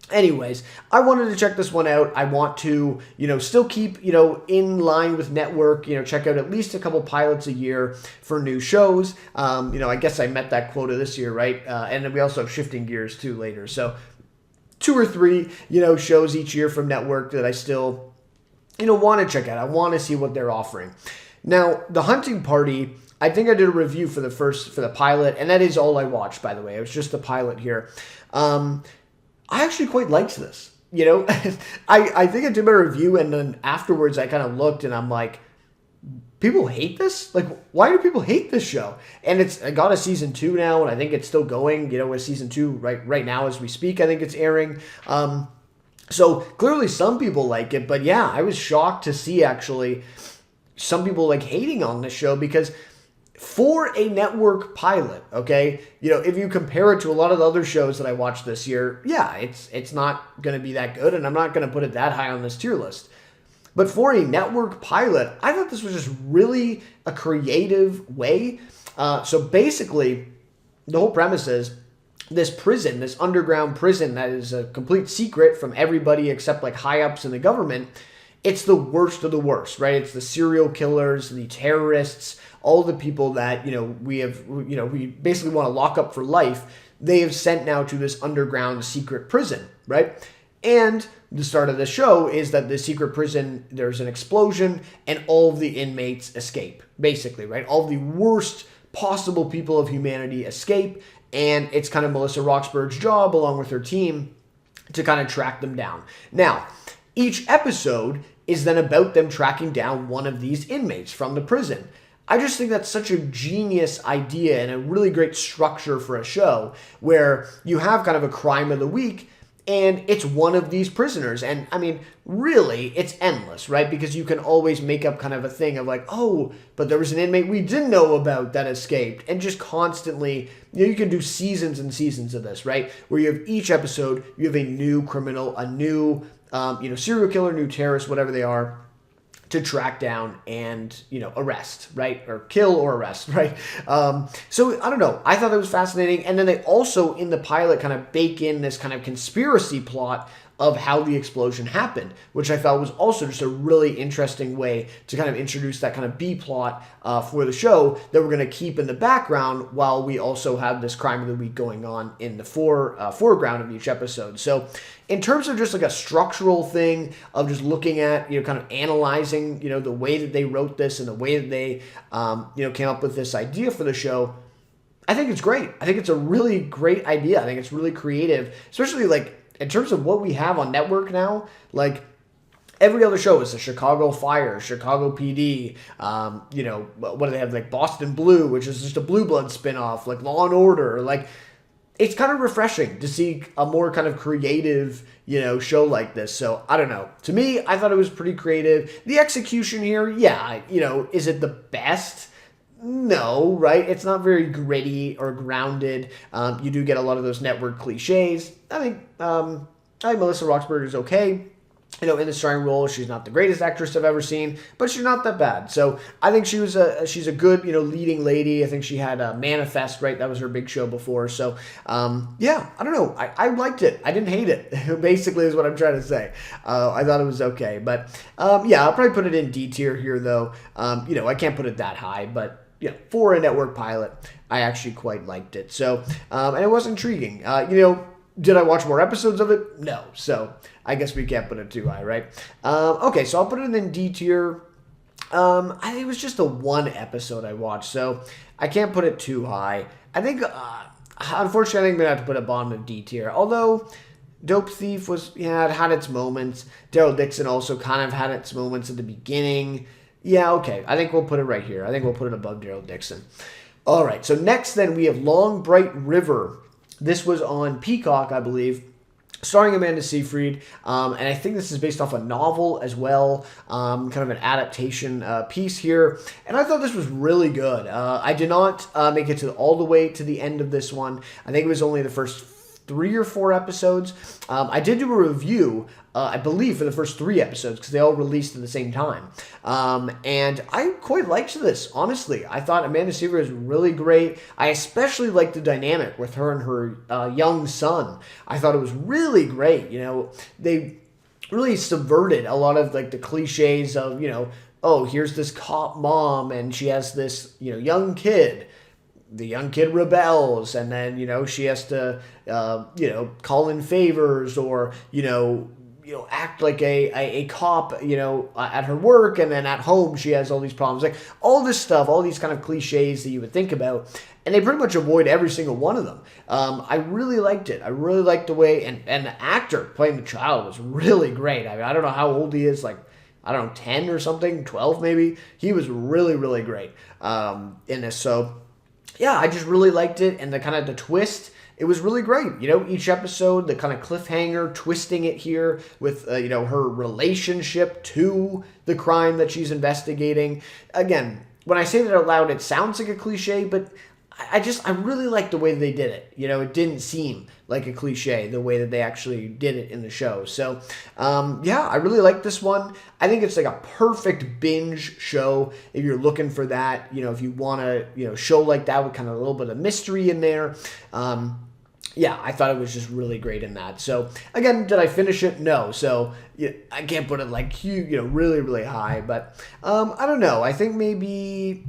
S1: Anyways, I wanted to check this one out. I want to, still keep, in line with network, check out at least a couple pilots a year for new shows. I guess I met that quota this year, right? And then we also have shifting gears too later. So 2 or 3, shows each year from network that I still, want to check out. I want to see what they're offering. Now, The Hunting Party, I think I did a review for the pilot, and that is all I watched, by the way. It was just the pilot here. I actually quite liked this. I think I did my review, and then afterwards I kind of looked, and I'm like, people hate this? Like, why do people hate this show? And I got a season 2 now, and I think it's still going, with season 2 right now as we speak. I think it's airing. So clearly some people like it, but yeah, I was shocked to see actually some people hating on this show because for a network pilot, okay, if you compare it to a lot of the other shows that I watched this year, yeah, it's not going to be that good, and I'm not going to put it that high on this tier list. But for a network pilot, I thought this was just really a creative way. So basically, the whole premise is this prison, this underground prison that is a complete secret from everybody except high-ups in the government. It's the worst of the worst, right? It's the serial killers, the terrorists, all the people that, we basically want to lock up for life. They have sent now to this underground secret prison, right? And the start of the show is that the secret prison, there's an explosion and all of the inmates escape, basically, right? All the worst possible people of humanity escape. And it's kind of Melissa Roxburgh's job, along with her team, to kind of track them down. Now, each episode is then about them tracking down one of these inmates from the prison. I just think that's such a genius idea and a really great structure for a show where you have kind of a crime of the week, and it's one of these prisoners. And I mean, really, it's endless, right? Because you can always make up kind of a thing of like, oh, but there was an inmate we didn't know about that escaped. And just constantly, you can do seasons and seasons of this, right? Where you have each episode, you have a new criminal, a new, serial killer, new terrorist, whatever they are, to track down and, arrest, right? Or kill or arrest, right? So I don't know. I thought that was fascinating. And then they also, in the pilot, kind of bake in this kind of conspiracy plot of how the explosion happened, which I thought was also just a really interesting way to kind of introduce that kind of B plot for the show that we're going to keep in the background while we also have this crime of the week going on in the foreground of each episode. So in terms of just like a structural thing of just looking at, kind of analyzing, the way that they wrote this and the way that they, came up with this idea for the show, I think it's great. I think it's a really great idea. I think it's really creative, especially like in terms of what we have on network now. Like every other show is the Chicago Fire, Chicago PD, what do they have? Like Boston Blue, which is just a Blue Blood spinoff, like Law and Order, like it's kind of refreshing to see a more kind of creative, show like this. So I don't know. To me, I thought it was pretty creative. The execution here, yeah, is it the best? No, right? It's not very gritty or grounded. You do get a lot of those network cliches. I think Melissa Roxburgh is okay. In the starring role, she's not the greatest actress I've ever seen, but she's not that bad. So I think she's a good, leading lady. I think she had a Manifest, right? That was her big show before. So, I don't know. I liked it. I didn't hate it, basically is what I'm trying to say. I thought it was okay. But, I'll probably put it in D tier here, though. I can't put it that high, but, for a network pilot, I actually quite liked it. So, and it was intriguing. Did I watch more episodes of it? No. So I guess we can't put it too high, right? Okay, so I'll put it in D tier. I think it was just the one episode I watched, so I can't put it too high. I think, unfortunately, I think I'm going to have to put it bottom of D tier. Although Dope Thief it had its moments. Daryl Dixon also kind of had its moments at the beginning. Yeah, okay. I think we'll put it right here. I think we'll put it above Daryl Dixon. All right, so next then we have Long Bright River. This was on Peacock, I believe, starring Amanda Seyfried, and I think this is based off a novel as well, kind of an adaptation piece here, and I thought this was really good. I did not make it all the way to the end of this one. I think it was only the first 3 or 4 episodes. I did do a review, I believe, for the first 3 episodes because they all released at the same time. And I quite liked this, honestly. I thought Amanda Seyfried was really great. I especially liked the dynamic with her and her young son. I thought it was really great. They really subverted a lot of like the cliches of, oh, here's this cop mom and she has this, young kid. The young kid rebels, and then, she has to, call in favors or, act like a cop, at her work, and then at home she has all these problems. Like, all this stuff, all these kind of cliches that you would think about, and they pretty much avoid every single one of them. I really liked it. I really liked the way, and the actor playing the child was really great. I mean, I don't know how old he is, like, I don't know, 10 or something, 12 maybe. He was really, really great in this, so yeah, I just really liked it, and the kind of the twist, it was really great. Each episode, the kind of cliffhanger, twisting it here with, her relationship to the crime that she's investigating. Again, when I say that out loud, it sounds like a cliche, but I really like the way that they did it. It didn't seem like a cliche the way that they actually did it in the show. So, I really like this one. I think it's like a perfect binge show if you're looking for that. If you want to, show like that with kind of a little bit of mystery in there. I thought it was just really great in that. So, again, did I finish it? No. So, I can't put it like huge, really, really high. But, I don't know. I think maybe,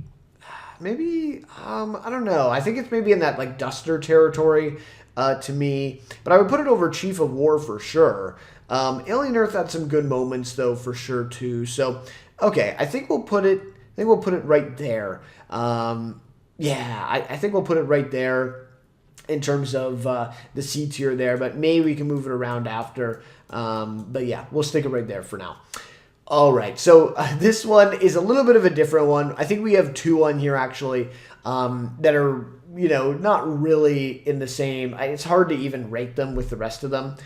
S1: I don't know. I think it's maybe in that like Duster territory to me, but I would put it over Chief of War for sure. Alien Earth had some good moments though for sure too. So okay, I think we'll put it right there. I think we'll put it right there in terms of the C tier there, but maybe we can move it around after. But yeah, we'll stick it right there for now. All right, so this one is a little bit of a different one. I think we have 2 on here actually that are, not really in the same. It's hard to even rate them with the rest of them.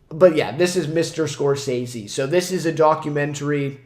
S1: But yeah, this is Mr. Scorsese. So this is a documentary,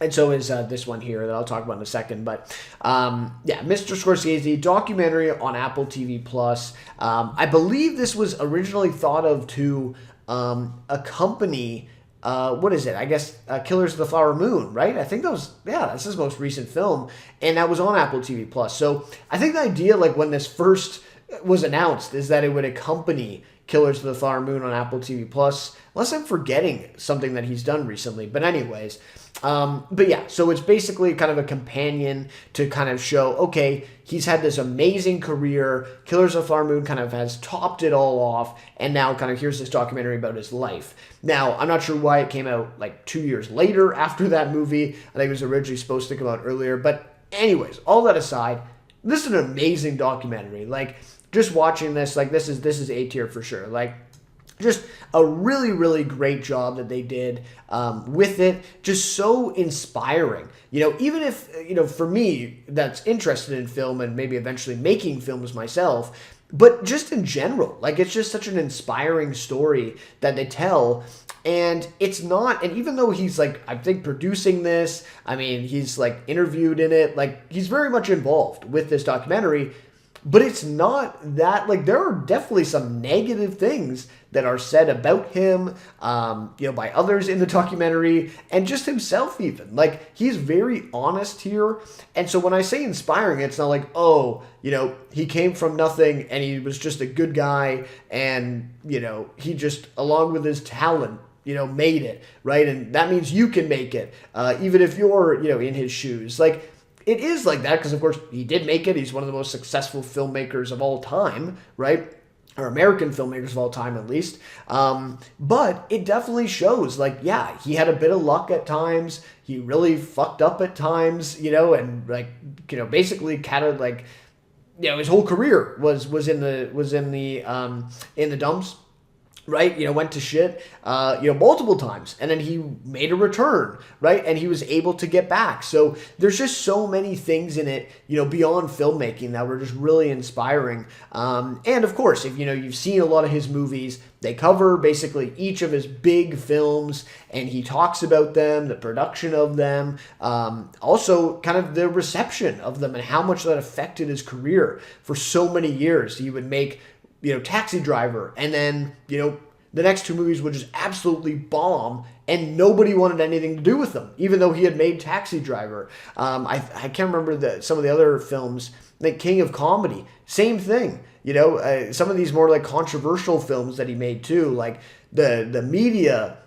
S1: and so is this one here that I'll talk about in a second. But yeah, Mr. Scorsese documentary on Apple TV Plus. I believe this was originally thought of to accompany. What is it? I guess Killers of the Flower Moon, right? I think that was, yeah, that's his most recent film, and that was on Apple TV Plus. So I think the idea, like when this first was announced, is that it would accompany Killers of the Flower Moon on Apple TV Plus, unless I'm forgetting something that he's done recently. But anyways, but yeah, so it's basically kind of a companion to kind of show, okay, he's had this amazing career. Killers of the Flower Moon kind of has topped it all off, and now kind of here's this documentary about his life. Now, I'm not sure why it came out like 2 years later after that movie. I think it was originally supposed to come out earlier. But anyways, all that aside, this is an amazing documentary. Like, just watching this, like, this is A tier for sure. Like, just a really, really great job that they did with it. Just so inspiring. You know, even if, you know, for me, that's interested in film and maybe eventually making films myself, but just in general, like, it's just such an inspiring story that they tell. And it's not, and even though he's like, I think producing this, I mean, he's like interviewed in it, like, he's very much involved with this documentary. But it's not that, like, there are definitely some negative things that are said about him, you know, by others in the documentary, and just himself even. Like, he's very honest here. And so when I say inspiring, it's not like, oh, you know, he came from nothing and he was just a good guy and, you know, he just, along with his talent, you know, made it, right? And that means you can make it, even if you're, you know, in his shoes. Like, it is like that because, of course, he did make it. He's one of the most successful filmmakers of all time, right? Or American filmmakers of all time, at least. But it definitely shows, like, yeah, he had a bit of luck at times. He really fucked up at times, you know, and, like, you know, basically kind of like, you know, his whole career was in the dumps. Right, you know, went to shit, you know, multiple times, and then he made a return, right, and he was able to get back. So there's just so many things in it, you know, beyond filmmaking that were just really inspiring. And of course, if you know you've seen a lot of his movies, they cover basically each of his big films, and he talks about them, the production of them, also kind of the reception of them, and how much that affected his career for so many years. He would make, you know, Taxi Driver, and then, you know, the next two movies would just absolutely bomb, and nobody wanted anything to do with them, even though he had made Taxi Driver. I can't remember some of the other films, like King of Comedy, same thing. You know, some of these more like controversial films that he made too, like the media,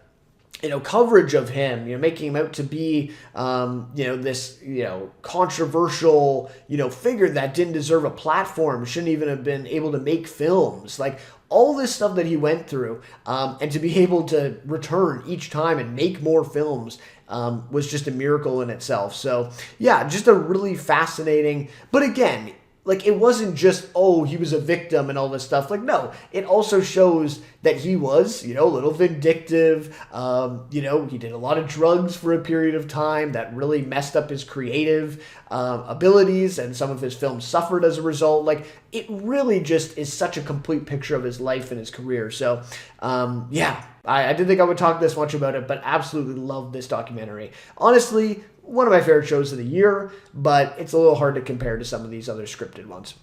S1: you know, coverage of him, you know, making him out to be, you know, this, you know, controversial, you know, figure that didn't deserve a platform, shouldn't even have been able to make films. Like, all this stuff that he went through, and to be able to return each time and make more films, was just a miracle in itself. So, yeah, just a really fascinating, but again, like, it wasn't just, oh, he was a victim and all this stuff. Like, no, it also shows that he was, you know, a little vindictive. You know, he did a lot of drugs for a period of time that really messed up his creative abilities, and some of his films suffered as a result. Like, it really just is such a complete picture of his life and his career. So, yeah, I didn't think I would talk this much about it, but absolutely love this documentary. Honestly, one of my favorite shows of the year, but it's a little hard to compare to some of these other scripted ones.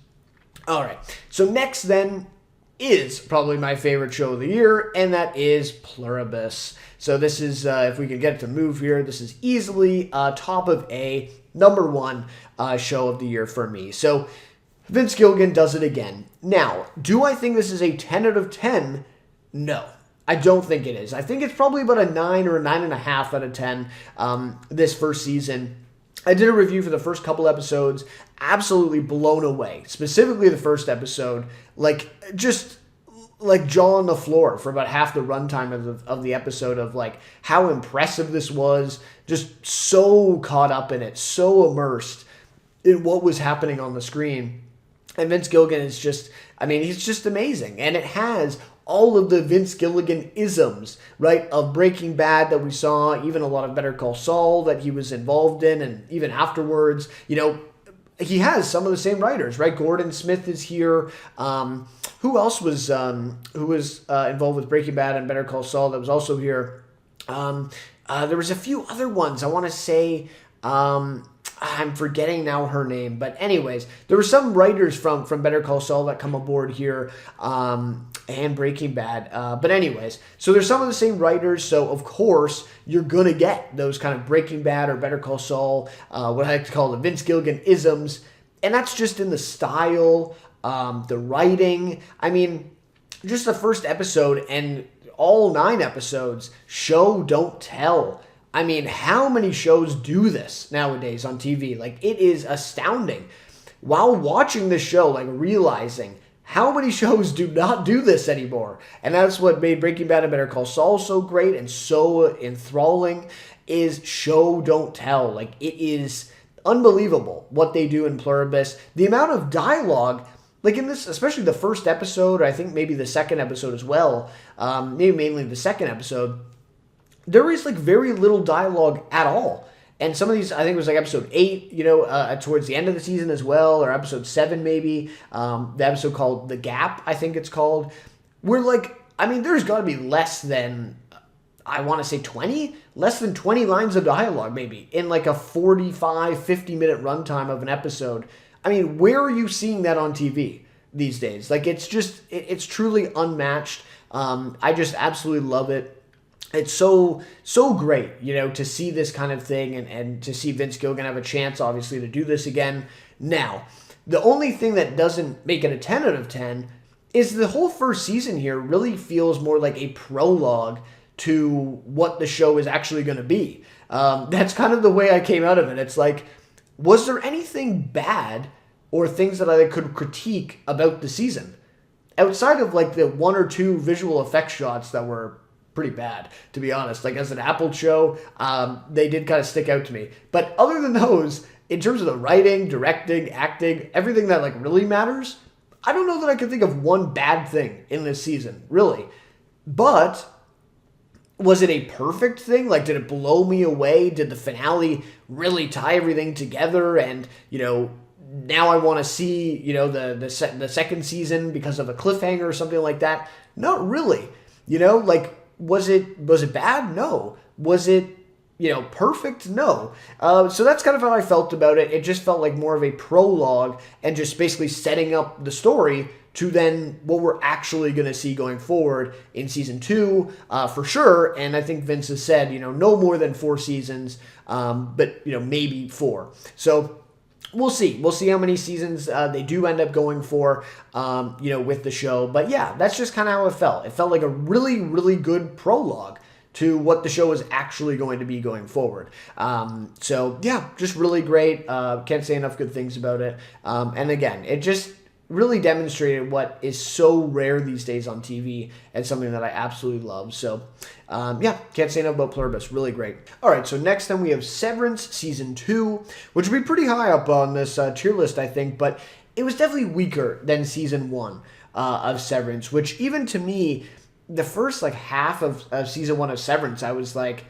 S1: All right, so next then is probably my favorite show of the year, and that is Pluribus. So this is, if we can get it to move here, this is easily top of number one show of the year for me. So Vince Gilligan does it again. Now, do I think this is a 10 out of 10? No. I don't think it is. I think it's probably about a 9 or a 9.5 out of 10 this first season. I did a review for the first couple episodes, absolutely blown away. Specifically the first episode, like, just like jaw on the floor for about half the runtime of the episode, of like how impressive this was, just so caught up in it, so immersed in what was happening on the screen. And Vince Gilligan is just, I mean, he's just amazing. And it has all of the Vince Gilligan isms, right, of Breaking Bad that we saw, even a lot of Better Call Saul that he was involved in, and even afterwards, you know, he has some of the same writers, right? Gordon Smith is here. Who else was involved with Breaking Bad and Better Call Saul that was also here? There was a few other ones. I want to say, I'm forgetting now her name, but anyways, there were some writers from Better Call Saul that come aboard here, and Breaking Bad. But anyways, so there's some of the same writers, so of course you're gonna get those kind of Breaking Bad or Better Call Saul, what I like to call the Vince Gilligan isms, and that's just in the style, the writing. I mean, just the first episode and all 9 episodes, show don't tell. I mean, how many shows do this nowadays on TV? Like, it is astounding. While watching this show, like, realizing how many shows do not do this anymore. And that's what made Breaking Bad and Better Call Saul so great and so enthralling, is show don't tell. Like, it is unbelievable what they do in Pluribus. The amount of dialogue, like in this, especially the first episode, or I think maybe the second episode as well, maybe mainly the second episode, there is like very little dialogue at all. And some of these, I think it was like episode 8, towards the end of the season as well, or episode 7 maybe, the episode called The Gap, I think it's called, where like, I mean, there's got to be less than, I want to say 20? Less than 20 lines of dialogue maybe, in like a 45, 50-minute runtime of an episode. I mean, where are you seeing that on TV these days? Like, it's just, it's truly unmatched. I just absolutely love it. It's so great, to see this kind of thing and to see Vince Gilligan have a chance, obviously, to do this again. Now, the only thing that doesn't make it a 10 out of 10 is the whole first season here really feels more like a prologue to what the show is actually going to be. That's kind of the way I came out of it. It's like, was there anything bad or things that I could critique about the season? Outside of like the 1 or 2 visual effect shots that were pretty bad, to be honest. Like, as an Apple show, they did kind of stick out to me. But other than those, in terms of the writing, directing, acting, everything that like really matters, I don't know that I could think of one bad thing in this season, really. But was it a perfect thing? Like, did it blow me away? Did the finale really tie everything together? And, now I want to see, the second season because of a cliffhanger or something like that? Not really. Was it bad? No. Was it, perfect? No. So that's kind of how I felt about it. It just felt like more of a prologue and just basically setting up the story to then what we're actually going to see going forward in season 2, for sure. And I think Vince has said, no more than 4 seasons, but, maybe 4. So we'll see. We'll see how many seasons they do end up going for, with the show. But yeah, that's just kind of how it felt. It felt like a really, really good prologue to what the show is actually going to be going forward. So yeah, just really great. Can't say enough good things about it. And again, it just really demonstrated what is so rare these days on TV and something that I absolutely love. So, can't say enough about Pluribus. Really great. All right, so next then we have Severance Season 2, which will be pretty high up on this tier list, I think, but it was definitely weaker than Season 1 of Severance, which even to me, the first like half of Season 1 of Severance, I was like,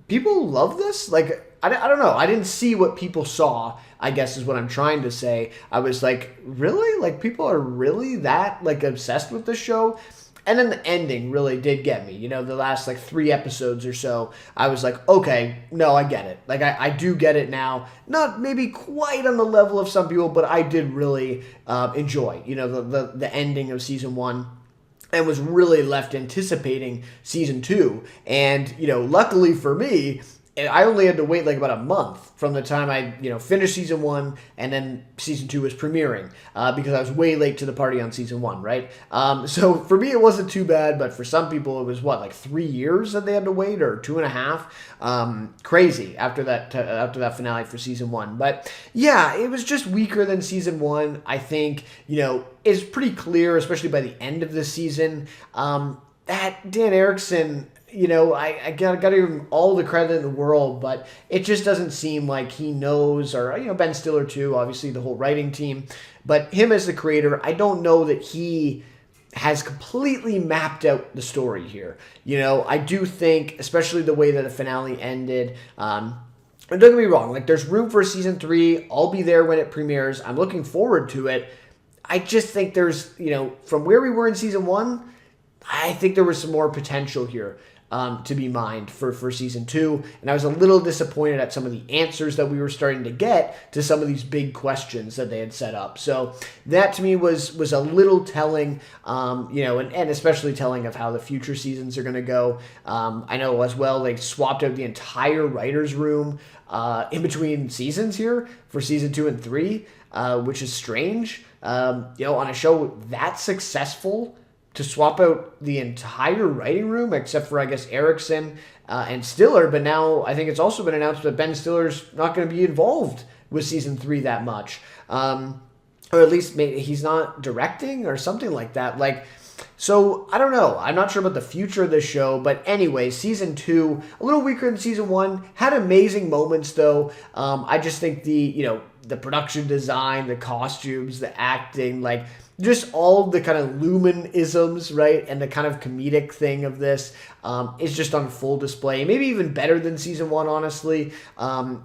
S1: people love this? Like, I don't know. I didn't see what people saw, I guess is what I'm trying to say. I was like, really? Like, people are really that, like, obsessed with this show? And then the ending really did get me. The last, like, 3 episodes or so, I was like, okay, no, I get it. Like, I do get it now. Not maybe quite on the level of some people, but I did really enjoy, the ending of Season 1. And was really left anticipating Season 2. And, luckily for me, I only had to wait like about a month from the time I, finished Season 1 and then Season 2 was premiering because I was way late to the party on Season 1, right? So for me, it wasn't too bad, but for some people, it was like 3 years that they had to wait or 2.5. Crazy after that finale for Season 1. But yeah, it was just weaker than Season 1. I think, it's pretty clear, especially by the end of the season, that Dan Erickson, I gotta give him all the credit in the world, but it just doesn't seem like he knows, or, Ben Stiller too, obviously the whole writing team, but him as the creator, I don't know that he has completely mapped out the story here. I do think, especially the way that the finale ended, And don't get me wrong, like there's room for season 3. I'll be there when it premieres. I'm looking forward to it. I just think there's, from where we were in season 1, I think there was some more potential here to be mined for season 2. And I was a little disappointed at some of the answers that we were starting to get to some of these big questions that they had set up. So that to me was a little telling, and especially telling of how the future seasons are going to go. I know as well they swapped out the entire writer's room in between seasons here for season 2 and 3, which is strange. On a show that successful, to swap out the entire writing room, except for, I guess, Erickson and Stiller. But now I think it's also been announced that Ben Stiller's not going to be involved with season 3 that much. Or at least maybe he's not directing or something like that. So I don't know. I'm not sure about the future of this show. But anyway, season 2, a little weaker than season 1. Had amazing moments, though. I just think the production design, the costumes, the acting, just all the kind of Lumen-isms, right, and the kind of comedic thing of this is just on full display. Maybe even better than season 1, honestly.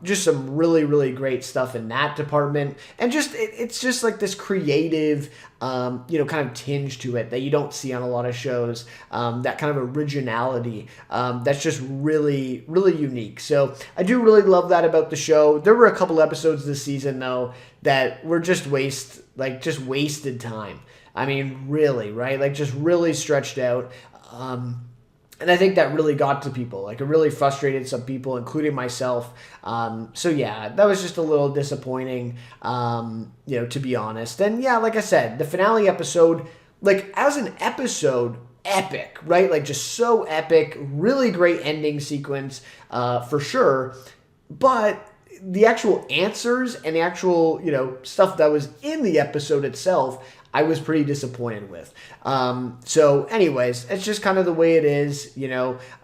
S1: Just some really, really great stuff in that department. And just it's just like this creative, kind of tinge to it that you don't see on a lot of shows. That kind of originality that's just really, really unique. So I do really love that about the show. There were a couple episodes this season, though, that were just wasted time. I mean, really, right? Just really stretched out. And I think that really got to people. It really frustrated some people, including myself. So yeah, that was just a little disappointing, to be honest. And yeah, like I said, the finale episode, as an episode, epic, right? Just so epic, really great ending sequence, for sure. But the actual answers and the actual, stuff that was in the episode itself, I was pretty disappointed with. So anyways, it's just kind of the way it is,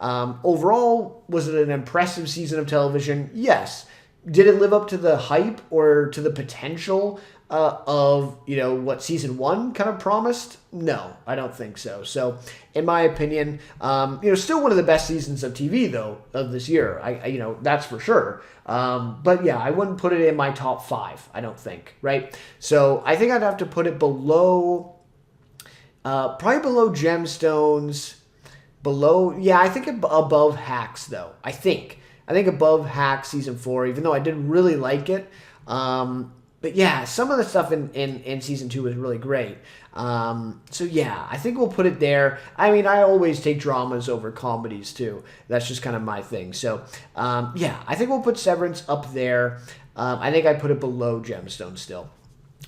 S1: Overall, was it an impressive season of television? Yes. Did it live up to the hype or to the potential of, what season 1 kind of promised? No, I don't think so. So, in my opinion, still one of the best seasons of TV, though, of this year. I that's for sure. But yeah, I wouldn't put it in my top 5, I don't think, right? So, I think I'd have to put it below, probably below Gemstones, I think above Hacks, though. I think above Hacks season 4, even though I did really like it. But yeah, some of the stuff in season 2 was really great. So yeah, I think we'll put it there. I mean, I always take dramas over comedies too. That's just kind of my thing. So yeah, I think we'll put Severance up there. I think I put it below Gemstone still.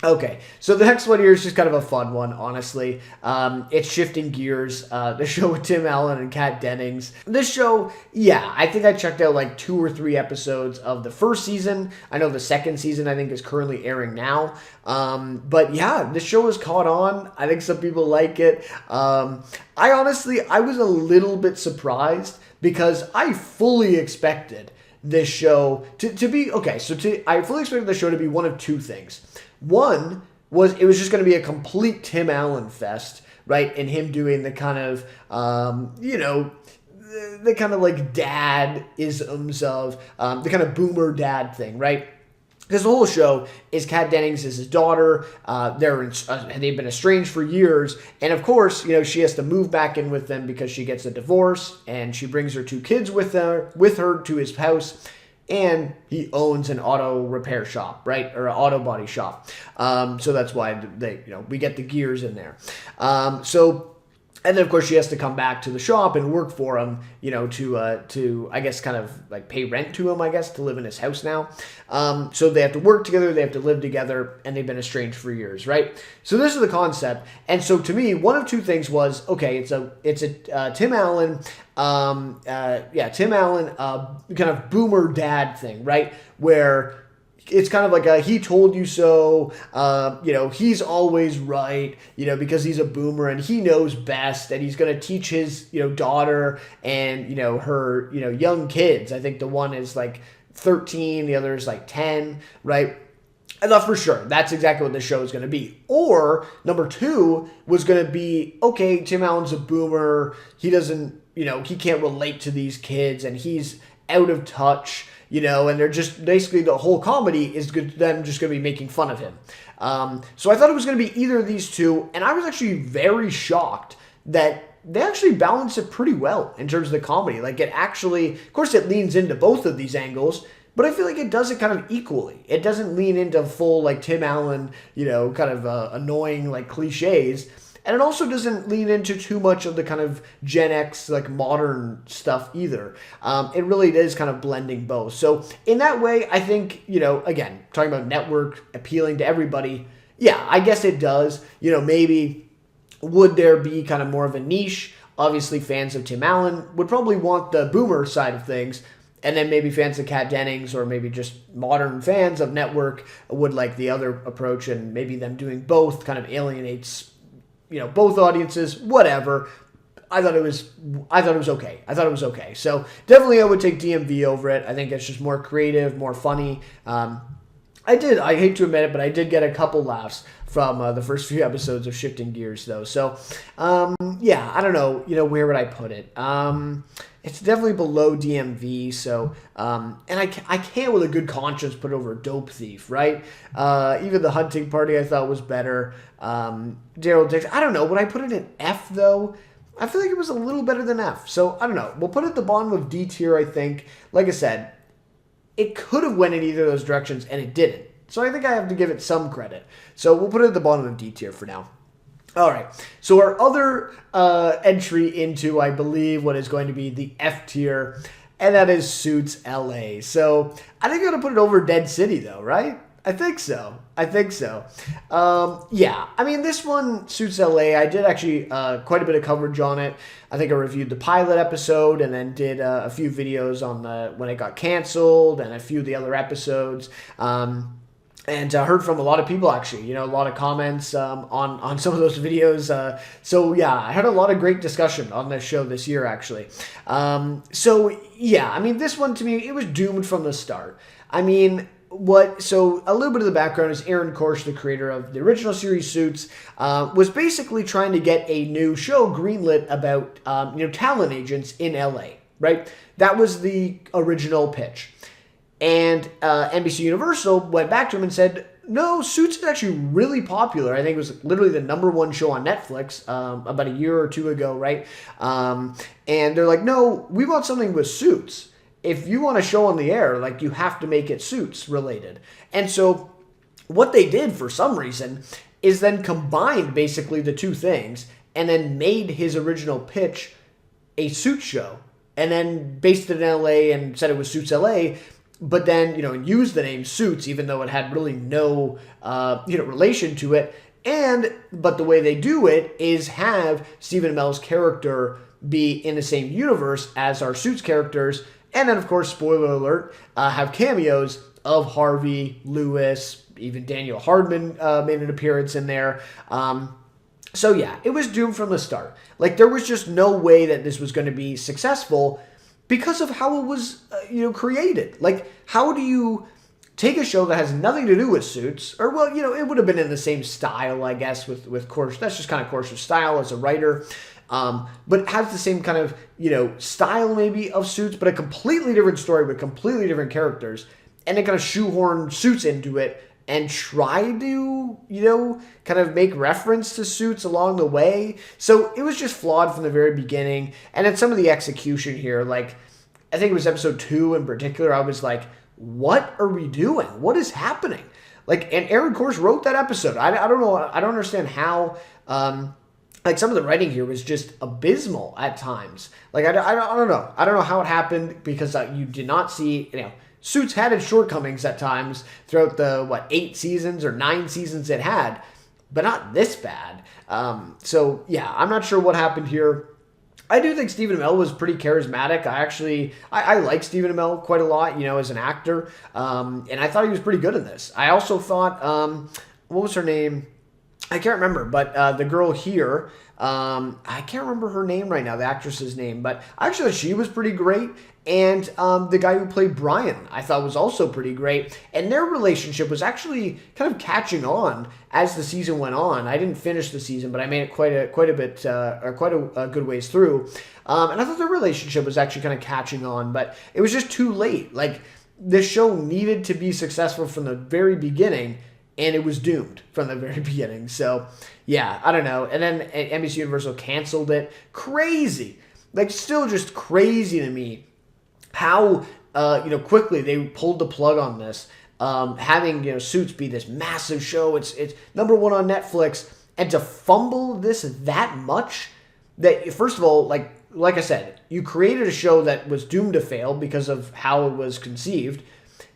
S1: Okay, so the next one here is just kind of a fun one, honestly. It's Shifting Gears, the show with Tim Allen and Kat Dennings. This show, yeah, I think I checked out 2 or 3 episodes of the first season. I know the second season, I think, is currently airing now. But yeah, this show is caught on. I think some people like it. I was a little bit surprised because I fully expected this show to be, I fully expected the show to be one of 2 things. One was it was just going to be a complete Tim Allen fest, right? And him doing the kind of, the kind of dad-isms of the kind of boomer dad thing, right? Because the whole show is Kat Dennings is his daughter. They've been estranged for years. And of course, she has to move back in with them because she gets a divorce and she brings her 2 kids with her to his house. And he owns an auto repair shop, right? Or an auto body shop. So that's why we get the gears in there. And then, of course, she has to come back to the shop and work for him, to I guess, kind of pay rent to him, I guess, to live in his house now. So they have to work together, they have to live together, and they've been estranged for years, right? So this is the concept. And so to me, one of 2 things was, okay, it's a Tim Allen, kind of boomer dad thing, right? Where it's kind of like a he told you so, he's always right, because he's a boomer and he knows best and he's going to teach his, daughter and, her, young kids. I think the one is 13, the other is 10, right? I thought for sure that's exactly what the show is going to be. Or number 2 was going to be, okay, Tim Allen's a boomer. He doesn't, he can't relate to these kids and he's out of touch. and they're just basically the whole comedy is them just going to be making fun of him. So I thought it was going to be either of these two, and I was actually very shocked that they actually balance it pretty well in terms of the comedy. Like, it actually, of course, it leans into both of these angles, but I feel like it does it kind of equally. It doesn't lean into full, like, Tim Allen, kind of annoying, like, cliches. And it also doesn't lean into too much of the kind of Gen X, like, modern stuff either. It really is kind of blending both. So in that way, I think, again, talking about network appealing to everybody, yeah, I guess it does. Maybe would there be kind of more of a niche? Obviously, fans of Tim Allen would probably want the boomer side of things, and then maybe fans of Kat Dennings or maybe just modern fans of network would like the other approach, and maybe them doing both kind of alienates, both audiences, whatever. I thought it was okay. So definitely I would take DMV over it. I think it's just more creative, more funny. I hate to admit it, but I did get a couple laughs from the first few episodes of Shifting Gears, though. So, yeah, I don't know. Where would I put it? It's definitely below DMV. So, and I can't with a good conscience put over Dope Thief, right? Even The Hunting Party I thought was better. Daryl Dix, I don't know. Would I put it in F, though? I feel like it was a little better than F. So, I don't know. We'll put it at the bottom of D tier, I think. Like I said, it could have went in either of those directions, and it didn't. So I think I have to give it some credit. So we'll put it at the bottom of D tier for now. All right. So our other entry into, I believe, what is going to be the F tier, and that is Suits LA. So I think I'm going to put it over Dead City, though, right? I think so. Yeah. I mean, this one, Suits LA, I did actually quite a bit of coverage on it. I think I reviewed the pilot episode and then did a few videos on when it got canceled and a few of the other episodes. And heard from a lot of people, actually, a lot of comments on some of those videos. So, yeah, I had a lot of great discussion on this show this year, actually. So, yeah, I mean, this one, to me, it was doomed from the start. I mean, so a little bit of the background is Aaron Korsh, the creator of the original series Suits, was basically trying to get a new show greenlit about, talent agents in LA, right? That was the original pitch. And NBC Universal went back to him and said, no, Suits is actually really popular. I think it was literally the #1 show on Netflix about a year or two ago, right? And they're like, no, we want something with Suits. If you want a show on the air, like, you have to make it Suits related. And so what they did for some reason is then combined basically the two things and then made his original pitch a Suits show and then based it in LA and said it was Suits LA. But then, used the name Suits, even though it had really no, relation to it. But the way they do it is have Stephen Amell's character be in the same universe as our Suits characters. And then, of course, spoiler alert, have cameos of Harvey, Lewis, even Daniel Hardman made an appearance in there. So, yeah, it was doomed from the start. Like, there was just no way that this was going to be successful because of how it was, created. Like, how do you take a show that has nothing to do with Suits, or, well, it would have been in the same style, I guess, with Korsh. That's just kind of Korsh's style as a writer. But has the same kind of, style maybe of Suits, but a completely different story with completely different characters. And they kind of shoehorn Suits into it and try to, kind of make reference to Suits along the way. So it was just flawed from the very beginning. And then some of the execution here, like, I think it was episode 2 in particular, I was like, what are we doing? What is happening? Like, and Aaron Korsh wrote that episode. I don't know. I don't understand how, like, some of the writing here was just abysmal at times. Like, I don't know. I don't know how it happened because you did not see, Suits had its shortcomings at times throughout the, 8 seasons or 9 seasons it had, but not this bad. So, yeah, I'm not sure what happened here. I do think Stephen Amell was pretty charismatic. I like Stephen Amell quite a lot, as an actor. And I thought he was pretty good in this. I also thought, what was her name? I can't remember, but the girl here, I can't remember her name right now, the actress's name, but actually she was pretty great. And the guy who played Brian, I thought was also pretty great. And their relationship was actually kind of catching on as the season went on. I didn't finish the season, but I made it quite a good ways through. And I thought their relationship was actually kind of catching on, but it was just too late. Like, this show needed to be successful from the very beginning, and it was doomed from the very beginning. So, yeah, I don't know. And then NBC Universal canceled it. Crazy. Like, still just crazy to me how, quickly they pulled the plug on this. Having, Suits be this massive show. It's number one on Netflix. And to fumble this that much, that, first of all, like I said, you created a show that was doomed to fail because of how it was conceived.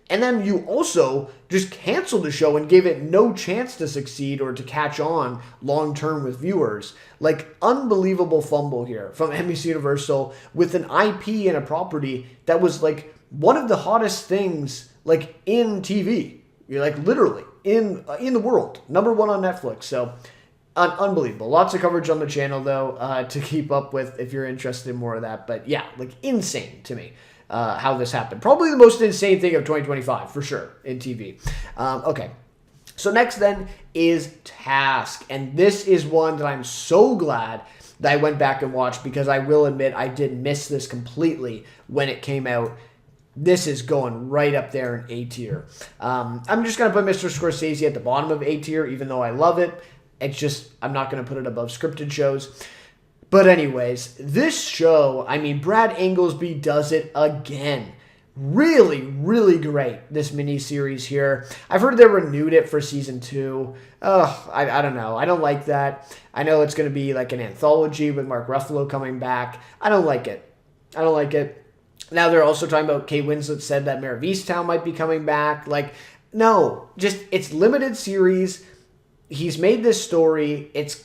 S1: And then you also just canceled the show and gave it no chance to succeed or to catch on long-term with viewers. Like, unbelievable fumble here from NBC Universal with an IP and a property that was, like, one of the hottest things, like, in TV. You're, like, literally, in the world. Number one on Netflix. So, unbelievable. Lots of coverage on the channel, though, to keep up with if you're interested in more of that. But, yeah, like, insane to me. How this happened. Probably the most insane thing of 2025, for sure, in TV. Okay. So next then is Task. And this is one that I'm so glad that I went back and watched, because I will admit I did miss this completely when it came out. This is going right up there in A tier. I'm just going to put Mr. Scorsese at the bottom of A tier, even though I love it. It's just, I'm not going to put it above scripted shows. But anyways, this show, I mean, Brad Inglesby does it again. Really, really great, this miniseries here. I've heard they renewed it for season 2. I don't know. I don't like that. I know it's going to be like an anthology with Mark Ruffalo coming back. I don't like it. Now they're also talking about Kate Winslet said that Mare of Easttown might be coming back. Like, no, just it's limited series. He's made this story. It's,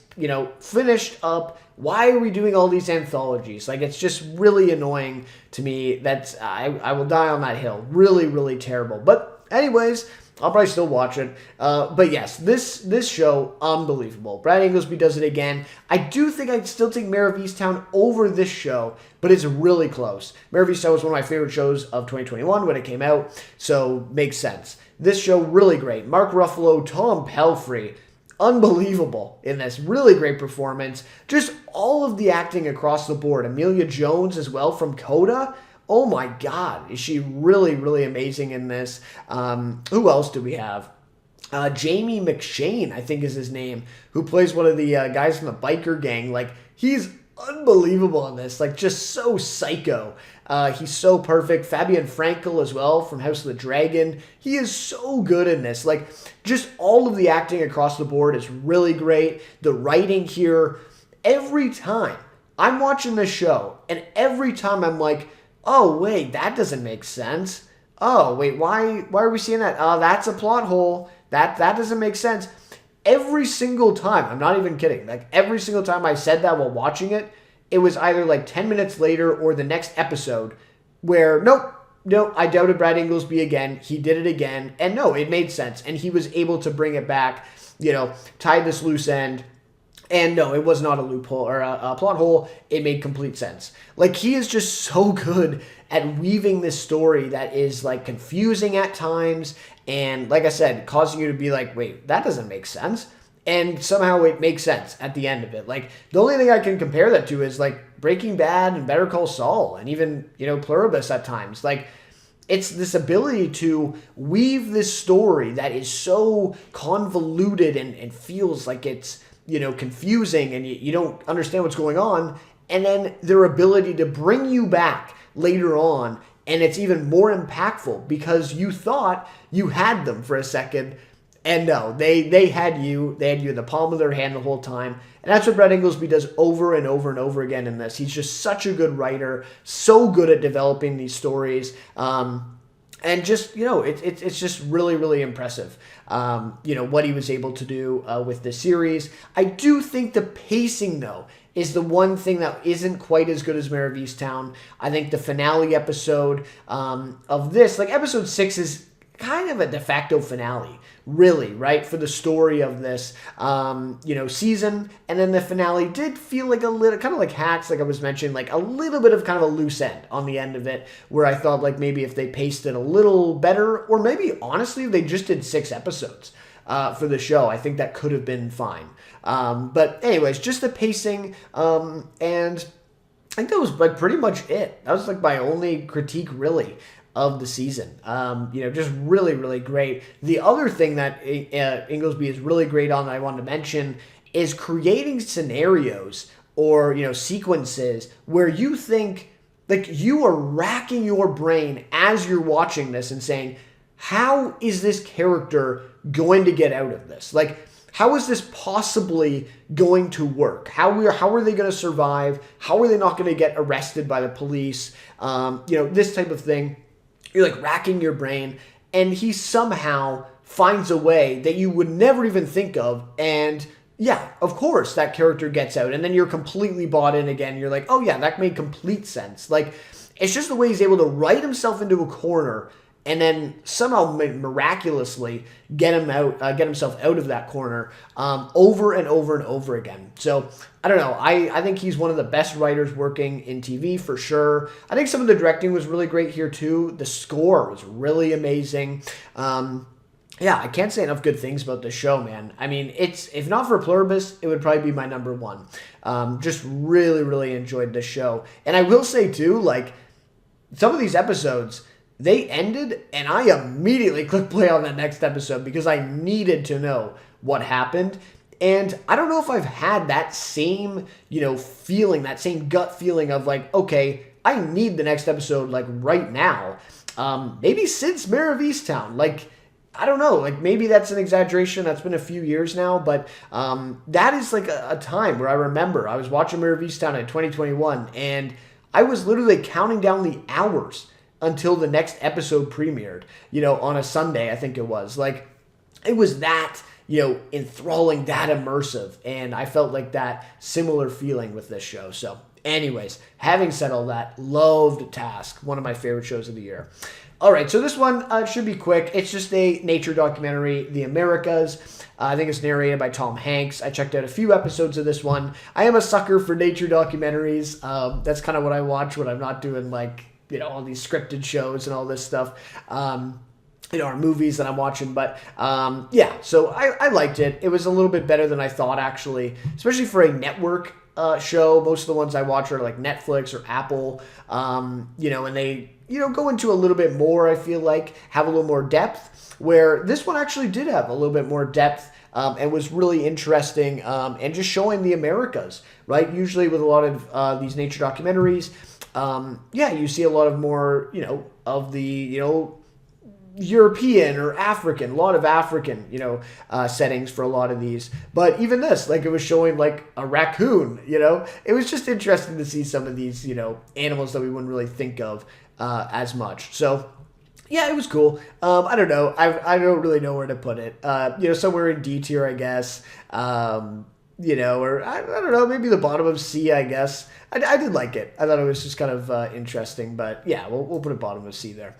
S1: finished up. Why are we doing all these anthologies? Like, it's just really annoying to me. That's I will die on that hill. Really, really terrible. But anyways, I'll probably still watch it. But yes, this show, unbelievable. Brad Inglesby does it again. I do think I'd still take Mare of Easttown over this show, but it's really close. Mare of Easttown was one of my favorite shows of 2021 when it came out, so makes sense. This show, really great. Mark Ruffalo, Tom Pelphrey, unbelievable in this. Really great performance. Just all of the acting across the board. Amelia Jones as well from Coda. Oh my God. Is she really, really amazing in this? Who else do we have? Jamie McShane, I think is his name, who plays one of the guys from the biker gang. Like, he's unbelievable in this. Like, just so psycho. He's so perfect. Fabian Frankel as well from House of the Dragon. He is so good in this. Like, just all of the acting across the board is really great. The writing here, every time I'm watching this show, and every time I'm like, oh, wait, that doesn't make sense. Oh, wait, why are we seeing that? Oh, that's a plot hole. That doesn't make sense. Every single time, I'm not even kidding, like every single time I said that while watching it, it was either like 10 minutes later or the next episode where, nope, I doubted Brad Inglesby again. He did it again. And no, it made sense. And he was able to bring it back, tie this loose end. And no, it was not a loophole or a plot hole. It made complete sense. Like, he is just so good at weaving this story that is, like, confusing at times. And, like I said, causing you to be like, wait, that doesn't make sense. And somehow it makes sense at the end of it. Like, the only thing I can compare that to is, like, Breaking Bad and Better Call Saul. And even, Pluribus at times. Like, it's this ability to weave this story that is so convoluted and feels like it's, confusing and you don't understand what's going on. And then their ability to bring you back later on. And it's even more impactful because you thought you had them for a second. And no, they had you. They had you in the palm of their hand the whole time. And that's what Brad Inglesby does over and over and over again in this. He's just such a good writer. So good at developing these stories. And just, it's just really, really impressive, what he was able to do with this series. I do think the pacing, though, is the one thing that isn't quite as good as Mare of Easttown. I think the finale episode of this, like episode 6 is kind of a de facto finale, really, right, for the story of this, season. And then the finale did feel like a little, kind of like Hacks, like I was mentioning, like a little bit of kind of a loose end on the end of it, where I thought like maybe if they paced it a little better, or maybe honestly they just did 6 episodes for the show, I think that could have been fine. But anyways, just the pacing, and I think that was like pretty much it. That was like my only critique, really. of the season. Just really, really great. The other thing that Inglesby is really great on that I wanted to mention is creating scenarios or, sequences where you think, like, you are racking your brain as you're watching this and saying, how is this character going to get out of this? Like, how is this possibly going to work? How are they going to survive? How are they not going to get arrested by the police? This type of thing. You're like racking your brain, and he somehow finds a way that you would never even think of, and yeah, of course, that character gets out, and then you're completely bought in again. You're like, oh yeah, that made complete sense. Like, it's just the way he's able to write himself into a corner and then somehow miraculously get himself out of that corner over and over and over again. So, I don't know. I think he's one of the best writers working in TV for sure. I think some of the directing was really great here too. The score was really amazing. I can't say enough good things about this show, man. I mean, if not for Pluribus, it would probably be my number one. Just really, really enjoyed this show. And I will say too, like, some of these episodes, they ended, and I immediately clicked play on that next episode because I needed to know what happened. And I don't know if I've had that same, feeling, that same gut feeling of like, okay, I need the next episode like right now. Maybe since Mayor of Easttown. Like, I don't know. Like, maybe that's an exaggeration. That's been a few years now. But that is like a time where I remember I was watching Mayor of Easttown in 2021, and I was literally counting down the hours until the next episode premiered, on a Sunday, I think it was. Like, it was that, enthralling, that immersive. And I felt like that similar feeling with this show. So, anyways, having said all that, loved Task, one of my favorite shows of the year. All right, so this one should be quick. It's just a nature documentary, The Americas. I think it's narrated by Tom Hanks. I checked out a few episodes of this one. I am a sucker for nature documentaries. That's kind of what I watch when I'm not doing, like, all these scripted shows and all this stuff, or movies that I'm watching. But, so I liked it. It was a little bit better than I thought, actually, especially for a network show. Most of the ones I watch are like Netflix or Apple, and they, go into a little bit more, I feel like, have a little more depth, where this one actually did have a little bit more depth. And was really interesting, and just showing the Americas, right? Usually with a lot of these nature documentaries, you see a lot of more, of the, European or African, a lot of African, settings for a lot of these. But even this, like, it was showing like a raccoon, it was just interesting to see some of these, animals that we wouldn't really think of as much. So, yeah, it was cool. I don't know. I don't really know where to put it. Somewhere in D tier, I guess. Or I don't know, maybe the bottom of C, I guess. I did like it. I thought it was just kind of interesting. But yeah, we'll put a bottom of C there.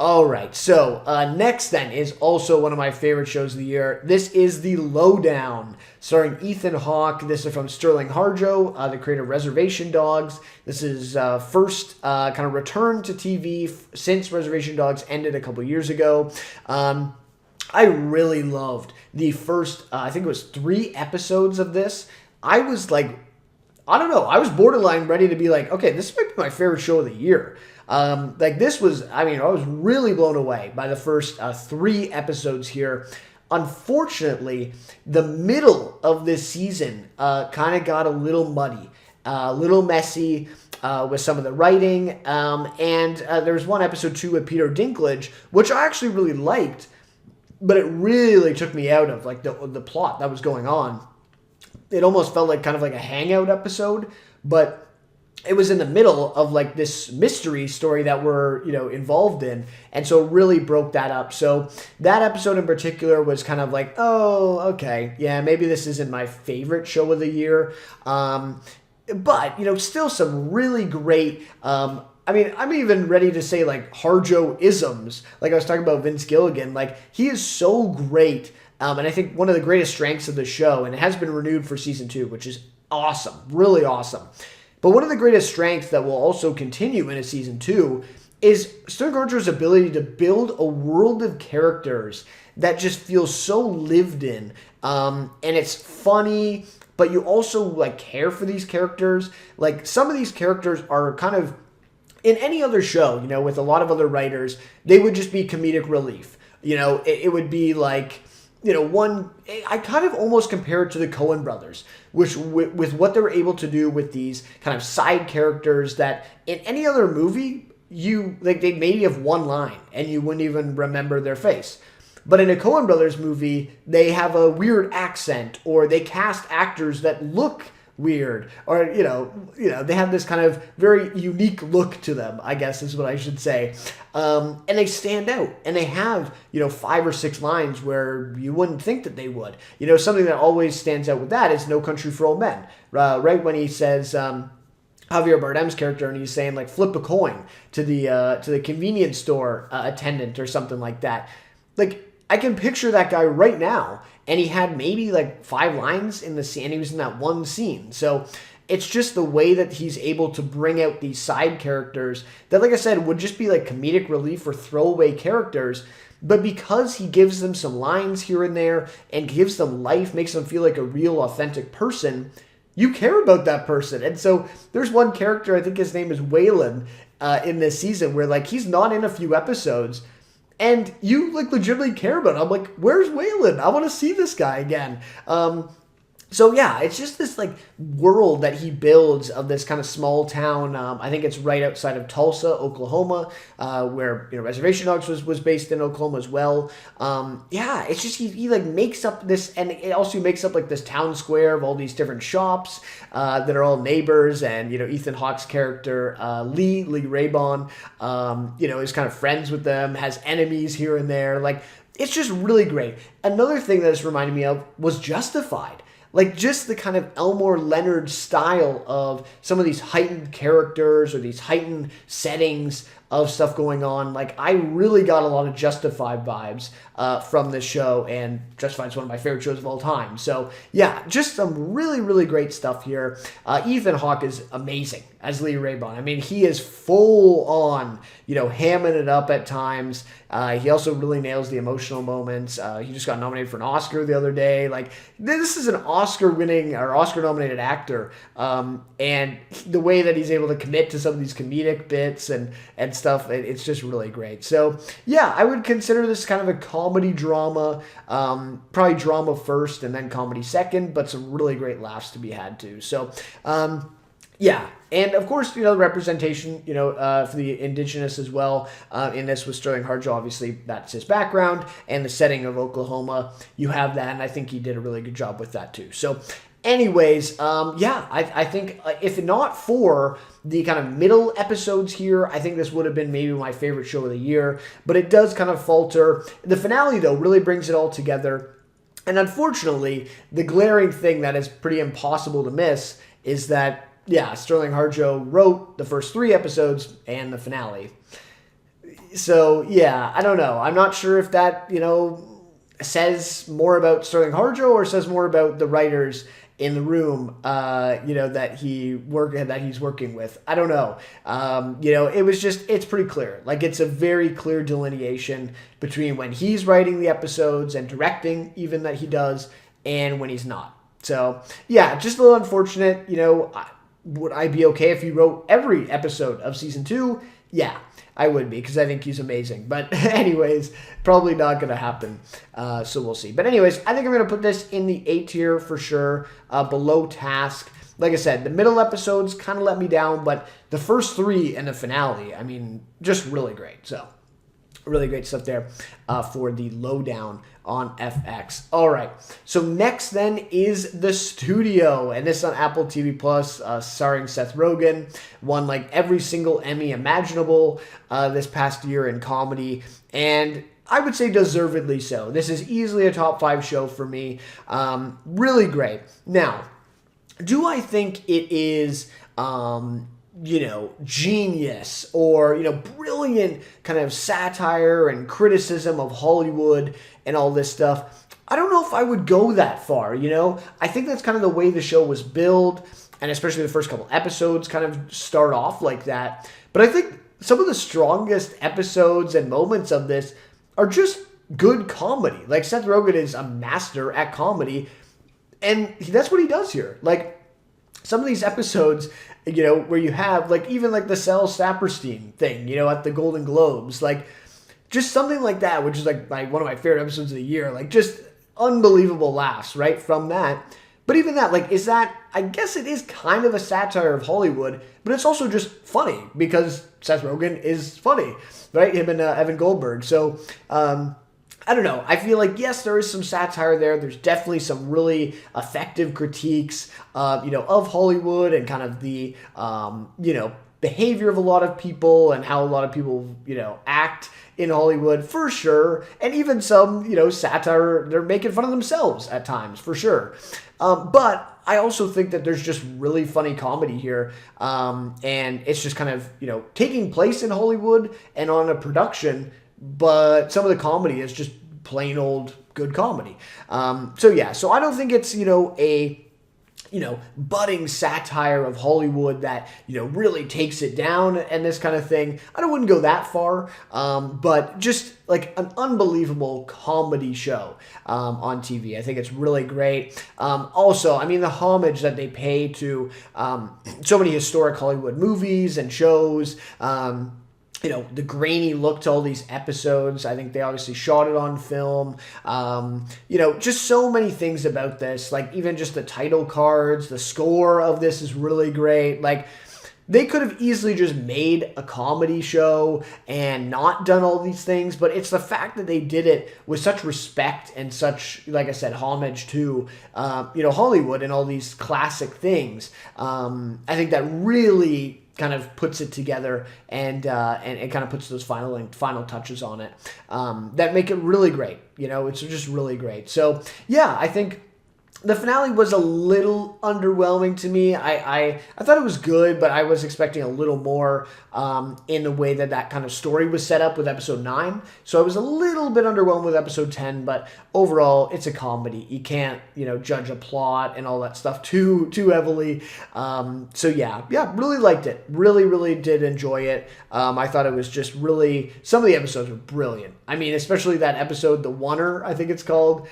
S1: All right, so next then is also one of my favorite shows of the year. This is The Lowdown, starring Ethan Hawke. This is from Sterling Harjo, the creator of Reservation Dogs. This is first kind of return to TV since Reservation Dogs ended a couple years ago. I really loved the first, I think it was 3 episodes of this. I was like, I don't know, I was borderline ready to be like, okay, this might be my favorite show of the year. This was, I was really blown away by the first 3 episodes here. Unfortunately, the middle of this season kind of got a little muddy, a little messy with some of the writing. And there was one episode 2 with Peter Dinklage, which I actually really liked, but it really took me out of like the plot that was going on. It almost felt like kind of like a hangout episode, but it was in the middle of like this mystery story that we're, involved in. And so it really broke that up. So that episode in particular was kind of like, oh, okay. Yeah, maybe this isn't my favorite show of the year. But, still some really great, I'm even ready to say like Harjo-isms. Like I was talking about Vince Gilligan. Like, he is so great. And I think one of the greatest strengths of the show, and it has been renewed for season 2, which is awesome, really awesome. But one of the greatest strengths that will also continue into season 2 is Sterling Harjo's ability to build a world of characters that just feels so lived in. And it's funny, but you also like care for these characters. Like, some of these characters are kind of in any other show, with a lot of other writers, they would just be comedic relief. It would be like, I kind of almost compare it to the Coen brothers, which with what they were able to do with these kind of side characters that in any other movie, they maybe have one line and you wouldn't even remember their face. But in a Coen brothers movie, they have a weird accent, or they cast actors that look weird, or they have this kind of very unique look to them, I guess is what I should say, and they stand out, and they have 5 or 6 lines where you wouldn't think that they would. Something that always stands out with that is No Country for Old Men, right when he says Javier Bardem's character, and he's saying like flip a coin to the convenience store attendant or something like that. Like, I can picture that guy right now, and he had maybe like 5 lines in the scene, and he was in that one scene. So it's just the way that he's able to bring out these side characters that, like I said, would just be like comedic relief or throwaway characters. But because he gives them some lines here and there and gives them life, makes them feel like a real, authentic person, you care about that person. And so there's one character, I think his name is Waylon, in this season, where like he's not in a few episodes, and you like legitimately care about him. I'm like, where's Waylon? I want to see this guy again. So yeah, it's just this like world that he builds of this kind of small town. I think it's right outside of Tulsa, Oklahoma, where Reservation Dogs was based in Oklahoma as well. Yeah, it's just he like makes up this, and it also makes up like this town square of all these different shops that are all neighbors. And Ethan Hawke's character Lee Raybon, is kind of friends with them, has enemies here and there. Like, it's just really great. Another thing that this reminded me of was Justified. Like, just the kind of Elmore Leonard style of some of these heightened characters or these heightened settings of stuff going on. Like, I really got a lot of Justified vibes from this show, and Justified is one of my favorite shows of all time. So, yeah, just some really, really great stuff here. Ethan Hawke is amazing as Lee Raybon. I mean, he is full on, hamming it up at times. He also really nails the emotional moments. He just got nominated for an Oscar the other day. Like, this is an Oscar-winning or Oscar-nominated actor, and the way that he's able to commit to some of these comedic bits and stuff, it's just really great. So, yeah, I would consider this kind of a comedy drama, probably drama first and then comedy second, but some really great laughs to be had too. So, yeah, and of course, representation, for the indigenous as well. In this with Sterling Harjo, obviously that's his background, and the setting of Oklahoma, you have that, and I think he did a really good job with that too. So, anyways, yeah, I think if not for the kind of middle episodes here, I think this would have been maybe my favorite show of the year, but it does kind of falter. The finale, though, really brings it all together. And unfortunately, the glaring thing that is pretty impossible to miss is that, yeah, Sterling Harjo wrote the first 3 episodes and the finale. So, yeah, I don't know. I'm not sure if that, says more about Sterling Harjo or says more about the writers in the room, that he's working with. I don't know. It's pretty clear. Like, it's a very clear delineation between when he's writing the episodes and directing, even that he does, and when he's not. So, yeah, just a little unfortunate. Would I be okay if he wrote every episode of season 2? Yeah, I would be, because I think he's amazing. But anyways, probably not going to happen. So we'll see. But anyways, I think I'm going to put this in the A tier for sure, below Task. Like I said, the middle episodes kind of let me down, but the first 3 and the finale, I mean, just really great. So really great stuff there for the lowdown on FX. All right, so next then is The Studio, and this on Apple TV Plus, starring Seth Rogen. Won like every single Emmy imaginable this past year in comedy, and I would say deservedly so. This is easily a top 5 show for me. Really great. Now, do I think it is genius or, brilliant kind of satire and criticism of Hollywood and all this stuff? I don't know if I would go that far, I think that's kind of the way the show was built, and especially the first couple episodes kind of start off like that. But I think some of the strongest episodes and moments of this are just good comedy. Like, Seth Rogen is a master at comedy, and that's what he does here. Like, some of these episodes, where you have like even like the Sal Saperstein thing, at the Golden Globes, like just something like that, which is like one of my favorite episodes of the year, like just unbelievable laughs right from that. But even that, like, I guess it is kind of a satire of Hollywood, but it's also just funny because Seth Rogen is funny, right? Him and Evan Goldberg. So, I don't know. I feel like, yes, there is some satire there. There's definitely some really effective critiques, of Hollywood and kind of the, behavior of a lot of people and how a lot of people, act in Hollywood, for sure. And even some, satire, they're making fun of themselves at times, for sure. But I also think that there's just really funny comedy here. And it's just kind of, taking place in Hollywood and on a production, but some of the comedy is just plain old good comedy. So I don't think it's, a budding satire of Hollywood that, really takes it down and this kind of thing. I wouldn't go that far, but just like an unbelievable comedy show on TV. I think it's really great. Also, I mean, the homage that they pay to so many historic Hollywood movies and shows, the grainy look to all these episodes. I think they obviously shot it on film. Just so many things about this. Like even just the title cards, the score of this is really great. Like they could have easily just made a comedy show and not done all these things, but it's the fact that they did it with such respect and such, like I said, homage to, Hollywood and all these classic things. I think that really kind of puts it together and it kind of puts those final touches on it that make it really great. It's just really great. So yeah, I think the finale was a little underwhelming to me. I thought it was good, but I was expecting a little more in the way that kind of story was set up with episode 9. So I was a little bit underwhelmed with episode 10, but overall, it's a comedy. You can't, judge a plot and all that stuff too heavily. So yeah, really liked it. Really, really did enjoy it. I thought it was just really, some of the episodes were brilliant. I mean, especially that episode, The Oneer, I think it's called.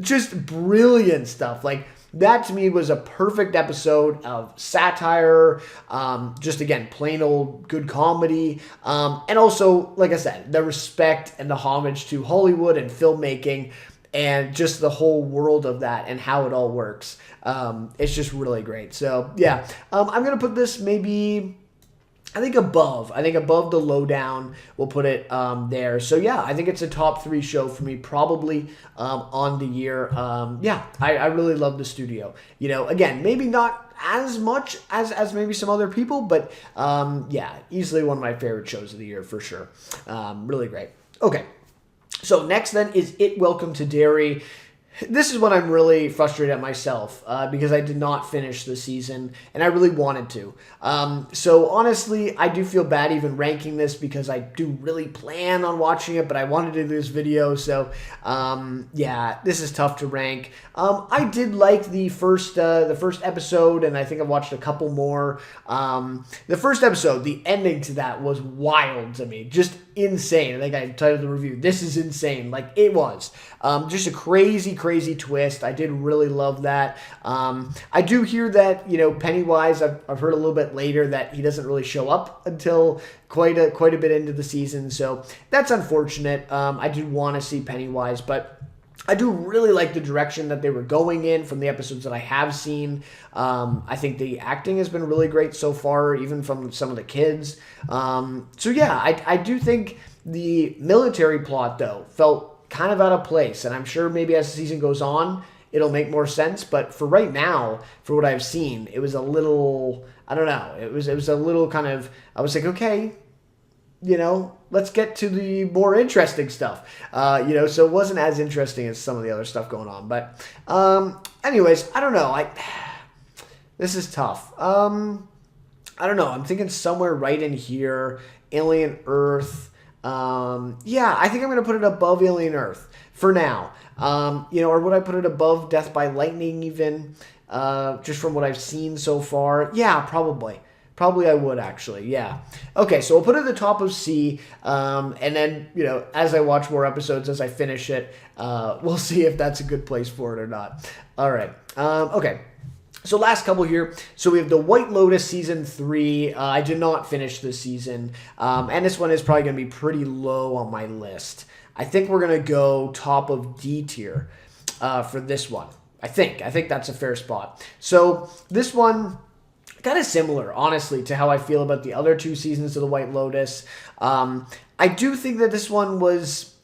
S1: Just brilliant stuff. Like that to me was a perfect episode of satire. Just again, plain old good comedy. And also, like I said, the respect and the homage to Hollywood and filmmaking and just the whole world of that and how it all works. It's just really great. So yeah, I'm going to put this maybe, I think above the Lowdown, we'll put it there. So yeah, I think it's a top 3 show for me, probably on the year. I really love the studio. Again, maybe not as much as maybe some other people, but easily one of my favorite shows of the year for sure. Really great. Okay, so next then is It Welcome to Derry. This is when I'm really frustrated at myself because I did not finish the season and I really wanted to. So honestly, I do feel bad even ranking this because I do really plan on watching it, but I wanted to do this video. So this is tough to rank. I did like the first episode, and I think I've watched a couple more. The first episode, the ending to that was wild to me, just insane. I think I titled the review, "This is insane." Like it was just a crazy twist. I did really love that. I do hear that Pennywise, I've heard a little bit later that he doesn't really show up until quite a bit into the season, so that's unfortunate. I do want to see Pennywise, but I do really like the direction that they were going in from the episodes that I have seen. I think the acting has been really great so far, even from some of the kids. I do think the military plot, though, felt kind of out of place. And I'm sure maybe as the season goes on, it'll make more sense. But for right now, for what I've seen, it was a little, I don't know. It was a little kind of, I was like, okay, let's get to the more interesting stuff. So it wasn't as interesting as some of the other stuff going on. But anyways, I don't know. This is tough. I don't know. I'm thinking somewhere right in here, Alien Earth. I think I'm going to put it above Alien Earth for now. Or would I put it above Death by Lightning even, just from what I've seen so far? Yeah, probably. Probably I would, actually. Yeah. Okay, so we'll put it at the top of C, and then, as I watch more episodes, as I finish it, we'll see if that's a good place for it or not. All right. Okay. So last couple here. So we have the White Lotus season 3. I did not finish this season. And this one is probably going to be pretty low on my list. I think we're going to go top of D tier for this one. I think that's a fair spot. So this one, kind of similar, honestly, to how I feel about the other 2 seasons of the White Lotus. I do think that this one was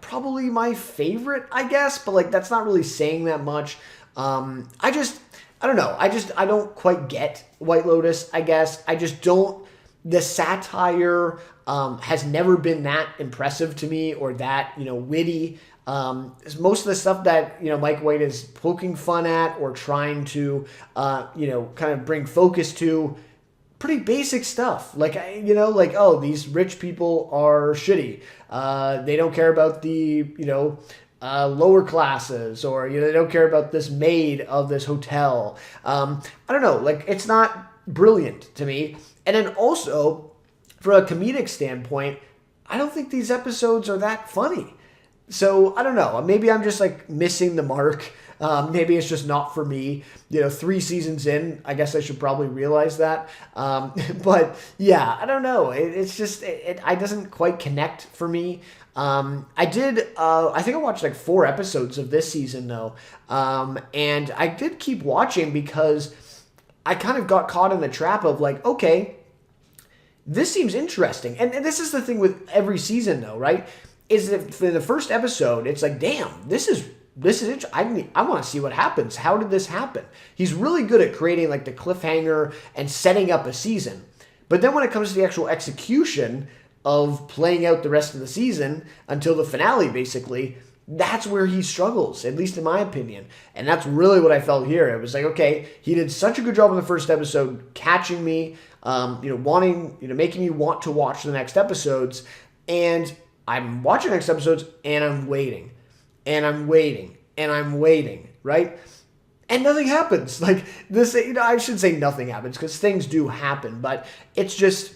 S1: probably my favorite, I guess. But like that's not really saying that much. I don't know. I don't quite get White Lotus, I guess. I just don't. The satire has never been that impressive to me or that, witty. Most of the stuff that, Mike White is poking fun at or trying to, kind of bring focus to, pretty basic stuff. Like, oh, these rich people are shitty. They don't care about the, lower classes, or they don't care about this maid of this hotel. I don't know, like it's not brilliant to me. And then also, from a comedic standpoint, I don't think these episodes are that funny. So I don't know. Maybe I'm just like missing the mark. Maybe it's just not for me. 3 seasons in, I guess I should probably realize that. But yeah, I don't know. It's just it doesn't quite connect for me. I think I watched like 4 episodes of this season though. And I did keep watching because I kind of got caught in the trap of like, okay, this seems interesting. And this is the thing with every season though, right? Is that for the first episode, it's like, damn, this is interesting. I want to see what happens. How did this happen? He's really good at creating like the cliffhanger and setting up a season. But then when it comes to the actual execution of playing out the rest of the season until the finale, basically, that's where he struggles, at least in my opinion. And that's really what I felt here. It was like, okay, he did such a good job in the first episode, catching me, wanting, making me want to watch the next episodes. And I'm watching the next episodes and I'm waiting and I'm waiting and I'm waiting, right? And nothing happens. Like this, I should say nothing happens because things do happen, but it's just,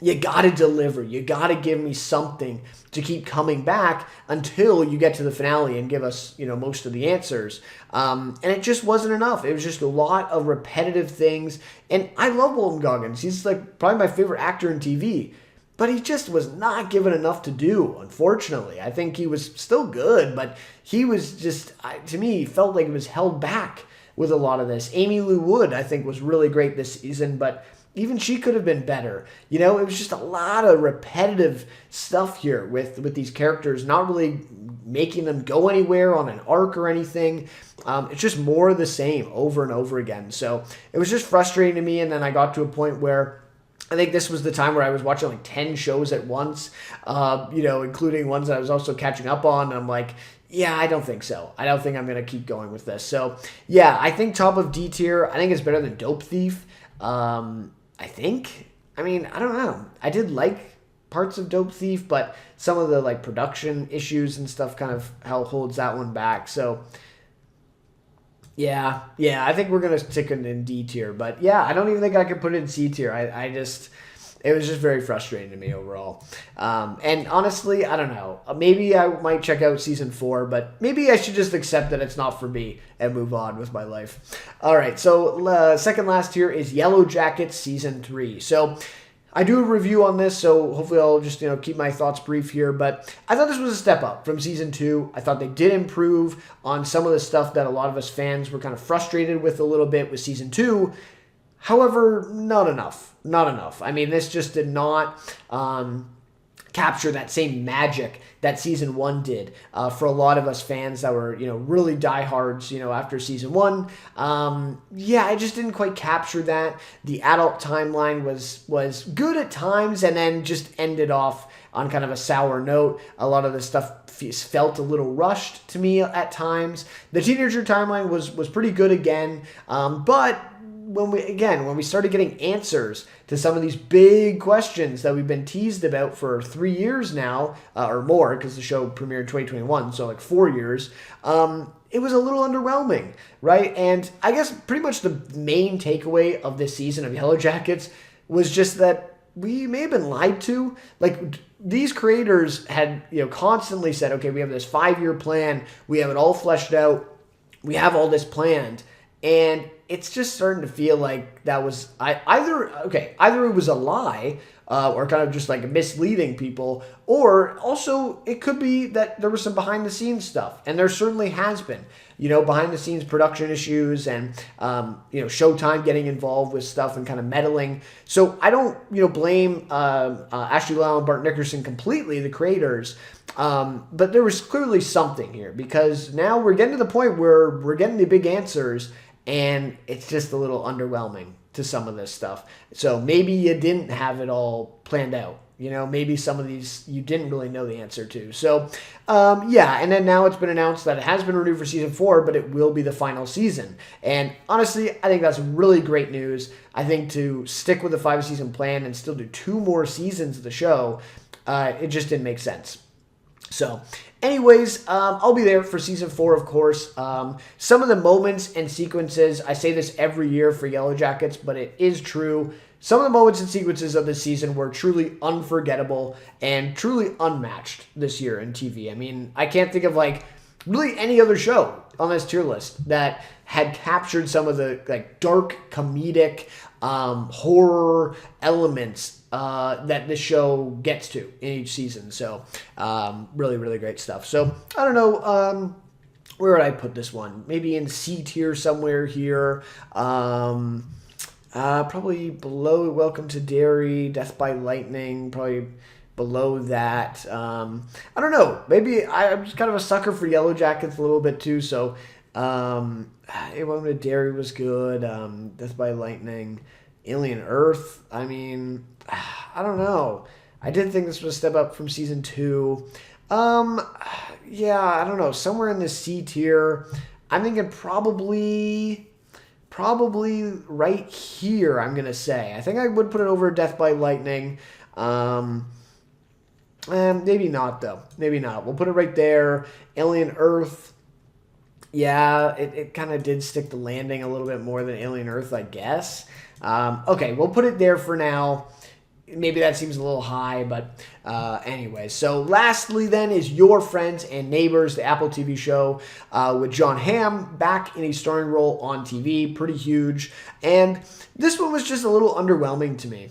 S1: you got to deliver. You got to give me something to keep coming back until you get to the finale and give us, most of the answers. And it just wasn't enough. It was just a lot of repetitive things. And I love Walton Goggins. He's like probably my favorite actor in TV. But he just was not given enough to do, unfortunately. I think he was still good, but he was just, to me, felt like he was held back with a lot of this. Amy Lou Wood, I think, was really great this season, but even she could have been better. It was just a lot of repetitive stuff here with these characters, not really making them go anywhere on an arc or anything. It's just more of the same over and over again. So it was just frustrating to me, and then I got to a point where I think this was the time where I was watching like 10 shows at once, including ones that I was also catching up on. And I'm like, yeah, I don't think so. I don't think I'm going to keep going with this. So, yeah, I think top of D tier. I think it's better than Dope Thief. I think. I mean, I don't know. I did like parts of Dope Thief, but some of the like production issues and stuff kind of holds that one back. So, Yeah, I think we're going to stick it in D tier. But yeah, I don't even think I could put it in C tier. It was just very frustrating to me overall. And honestly, I don't know. Maybe I might check out season 4, but maybe I should just accept that it's not for me and move on with my life. All right, so second last tier is Yellow Jackets season 3. So I do a review on this, so hopefully I'll just keep my thoughts brief here. But I thought this was a step up from season 2. I thought they did improve on some of the stuff that a lot of us fans were kind of frustrated with a little bit with season 2. However, not enough. Not enough. I mean, this just did not capture that same magic that season 1 did for a lot of us fans that were, really diehards, after season 1. I just didn't quite capture that. The adult timeline was good at times and then just ended off on kind of a sour note. A lot of the stuff felt a little rushed to me at times. The teenager timeline was pretty good again, but when we started getting answers to some of these big questions that we've been teased about for 3 years now, or more, because the show premiered in 2021, so like 4 years, it was a little underwhelming, right? And I guess pretty much the main takeaway of this season of Yellow Jackets was just that we may have been lied to. Like, these creators had, constantly said, okay, we have this 5-year plan, we have it all fleshed out, we have all this planned, and it's just starting to feel like that was either it was a lie, or kind of just like misleading people, or also it could be that there was some behind the scenes stuff, and there certainly has been, behind the scenes production issues, and Showtime getting involved with stuff and kind of meddling. So I don't blame Ashley Lau and Bart Nickerson completely, the creators. But there was clearly something here, because now we're getting to the point where we're getting the big answers, and it's just a little underwhelming to some of this stuff. So maybe you didn't have it all planned out. Maybe some of these you didn't really know the answer to. So, and then now it's been announced that it has been renewed for season 4, but it will be the final season. And honestly, I think that's really great news. I think to stick with the 5-season plan and still do 2 more seasons of the show, it just didn't make sense. So, anyways, I'll be there for season 4, of course. Some of the moments and sequences, I say this every year for Yellow Jackets, but it is true. Some of the moments and sequences of this season were truly unforgettable and truly unmatched this year in TV. I mean, I can't think of really any other show on this tier list that had captured some of the dark comedic horror elements that this show gets to in each season. So really, really great stuff. So I don't know, where would I put this one? Maybe in C tier somewhere here. Probably below Welcome to Derry, Death by Lightning, probably below that. I don't know. Maybe I'm just kind of a sucker for Yellow Jackets a little bit too. So Welcome to Derry was good. Death by Lightning, Alien Earth. I mean, I don't know. I did think this was a step up from season 2. Yeah, I don't know. Somewhere in the C tier. I'm thinking probably right here, I'm going to say. I think I would put it over Death by Lightning. Maybe not, though. Maybe not. We'll put it right there. Alien Earth. Yeah, it kind of did stick the landing a little bit more than Alien Earth, I guess. Okay, we'll put it there for now. Maybe that seems a little high, but anyway. So lastly then is Your Friends and Neighbors, the Apple TV show with Jon Hamm back in a starring role on TV. Pretty huge. And this one was just a little underwhelming to me.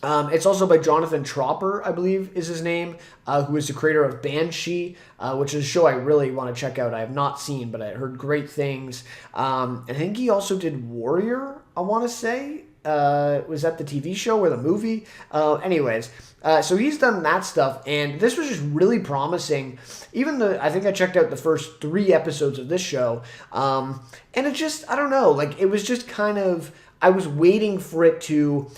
S1: It's also by Jonathan Tropper, I believe is his name, who is the creator of Banshee, which is a show I really want to check out. I have not seen, but I heard great things. I think he also did Warrior, I want to say. Was that the TV show or the movie? Anyways, so he's done that stuff, and this was just really promising. I think I checked out the first 3 episodes of this show, and it just, I don't know, it was just kind of, I was waiting for it to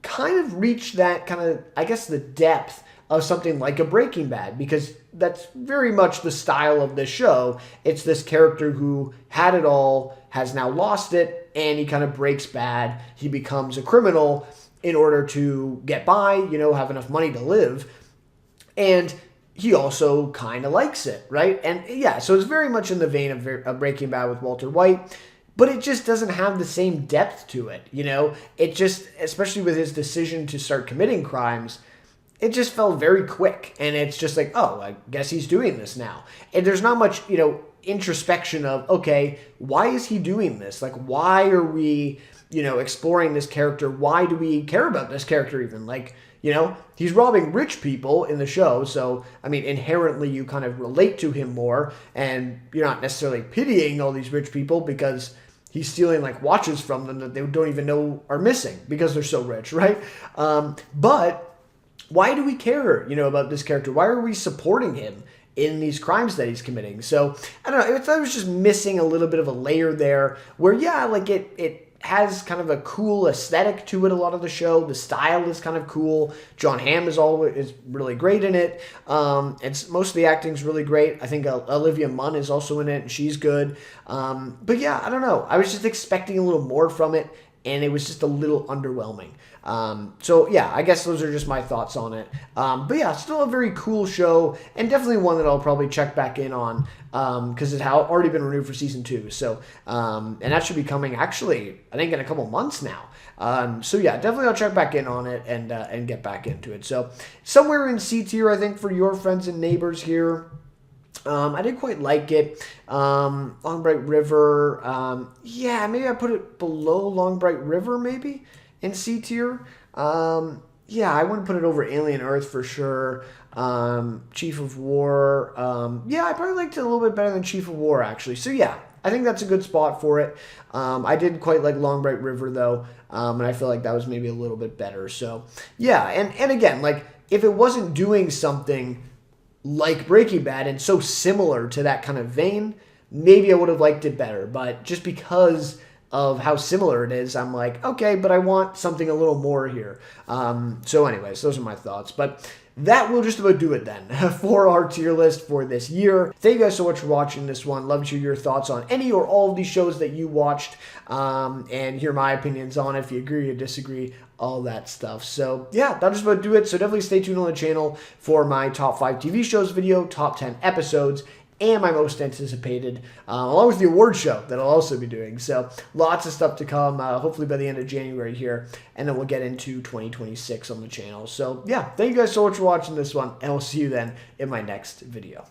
S1: kind of reach that kind of, I guess, the depth of something like a Breaking Bad, because that's very much the style of this show. It's this character who had it all, has now lost it, and he kind of breaks bad. He becomes a criminal in order to get by, have enough money to live. And he also kind of likes it, right? And yeah, so it's very much in the vein of Breaking Bad with Walter White, but it just doesn't have the same depth to it, It just, especially with his decision to start committing crimes, it just felt very quick. And it's just like, oh, I guess he's doing this now. And there's not much, introspection of, okay, why is he doing this? Why are we, exploring this character? Why do we care about this character even? He's robbing rich people in the show. So, I mean, inherently you kind of relate to him more, and you're not necessarily pitying all these rich people because he's stealing watches from them that they don't even know are missing because they're so rich, right? But why do we care, about this character? Why are we supporting him in these crimes that he's committing? So, I don't know. I thought it was just missing a little bit of a layer there where, yeah, it has kind of a cool aesthetic to it, a lot of the show. The style is kind of cool. Jon Hamm is really great in it. It's most of the acting's really great. I think Olivia Munn is also in it, and she's good. But yeah, I don't know. I was just expecting a little more from it, and it was just a little underwhelming. So yeah, I guess those are just my thoughts on it. But yeah, still a very cool show, and definitely one that I'll probably check back in on, because it had already been renewed for season 2. So, and that should be coming actually, I think in a couple months now. So yeah, definitely I'll check back in on it and get back into it. So somewhere in C tier, I think, for Your Friends and Neighbors here. I did quite like it. Long Bright River, yeah, maybe I put it below Long Bright River, maybe, in C tier. Yeah, I wouldn't put it over Alien Earth for sure. Chief of War, yeah, I probably liked it a little bit better than Chief of War, actually. So yeah, I think that's a good spot for it. I did quite like Long Bright River, though, and I feel like that was maybe a little bit better. So yeah, and again, like, if it wasn't doing something like Breaking Bad and so similar to that kind of vein, maybe I would have liked it better. But just because of how similar it is, I'm like, okay, but I want something a little more here. So anyways, those are my thoughts. But that will just about do it then for our tier list for this year. Thank you guys so much for watching this one. Love to hear your thoughts on any or all of these shows that you watched, and hear my opinions on it, if you agree or disagree, all that stuff. So yeah, that'll just about do it. So definitely stay tuned on the channel for my top 5 TV shows video, top 10 episodes, and my most anticipated, along with the award show that I'll also be doing. So lots of stuff to come, hopefully by the end of January here, and then we'll get into 2026 on the channel. So yeah, thank you guys so much for watching this one, and I'll see you then in my next video.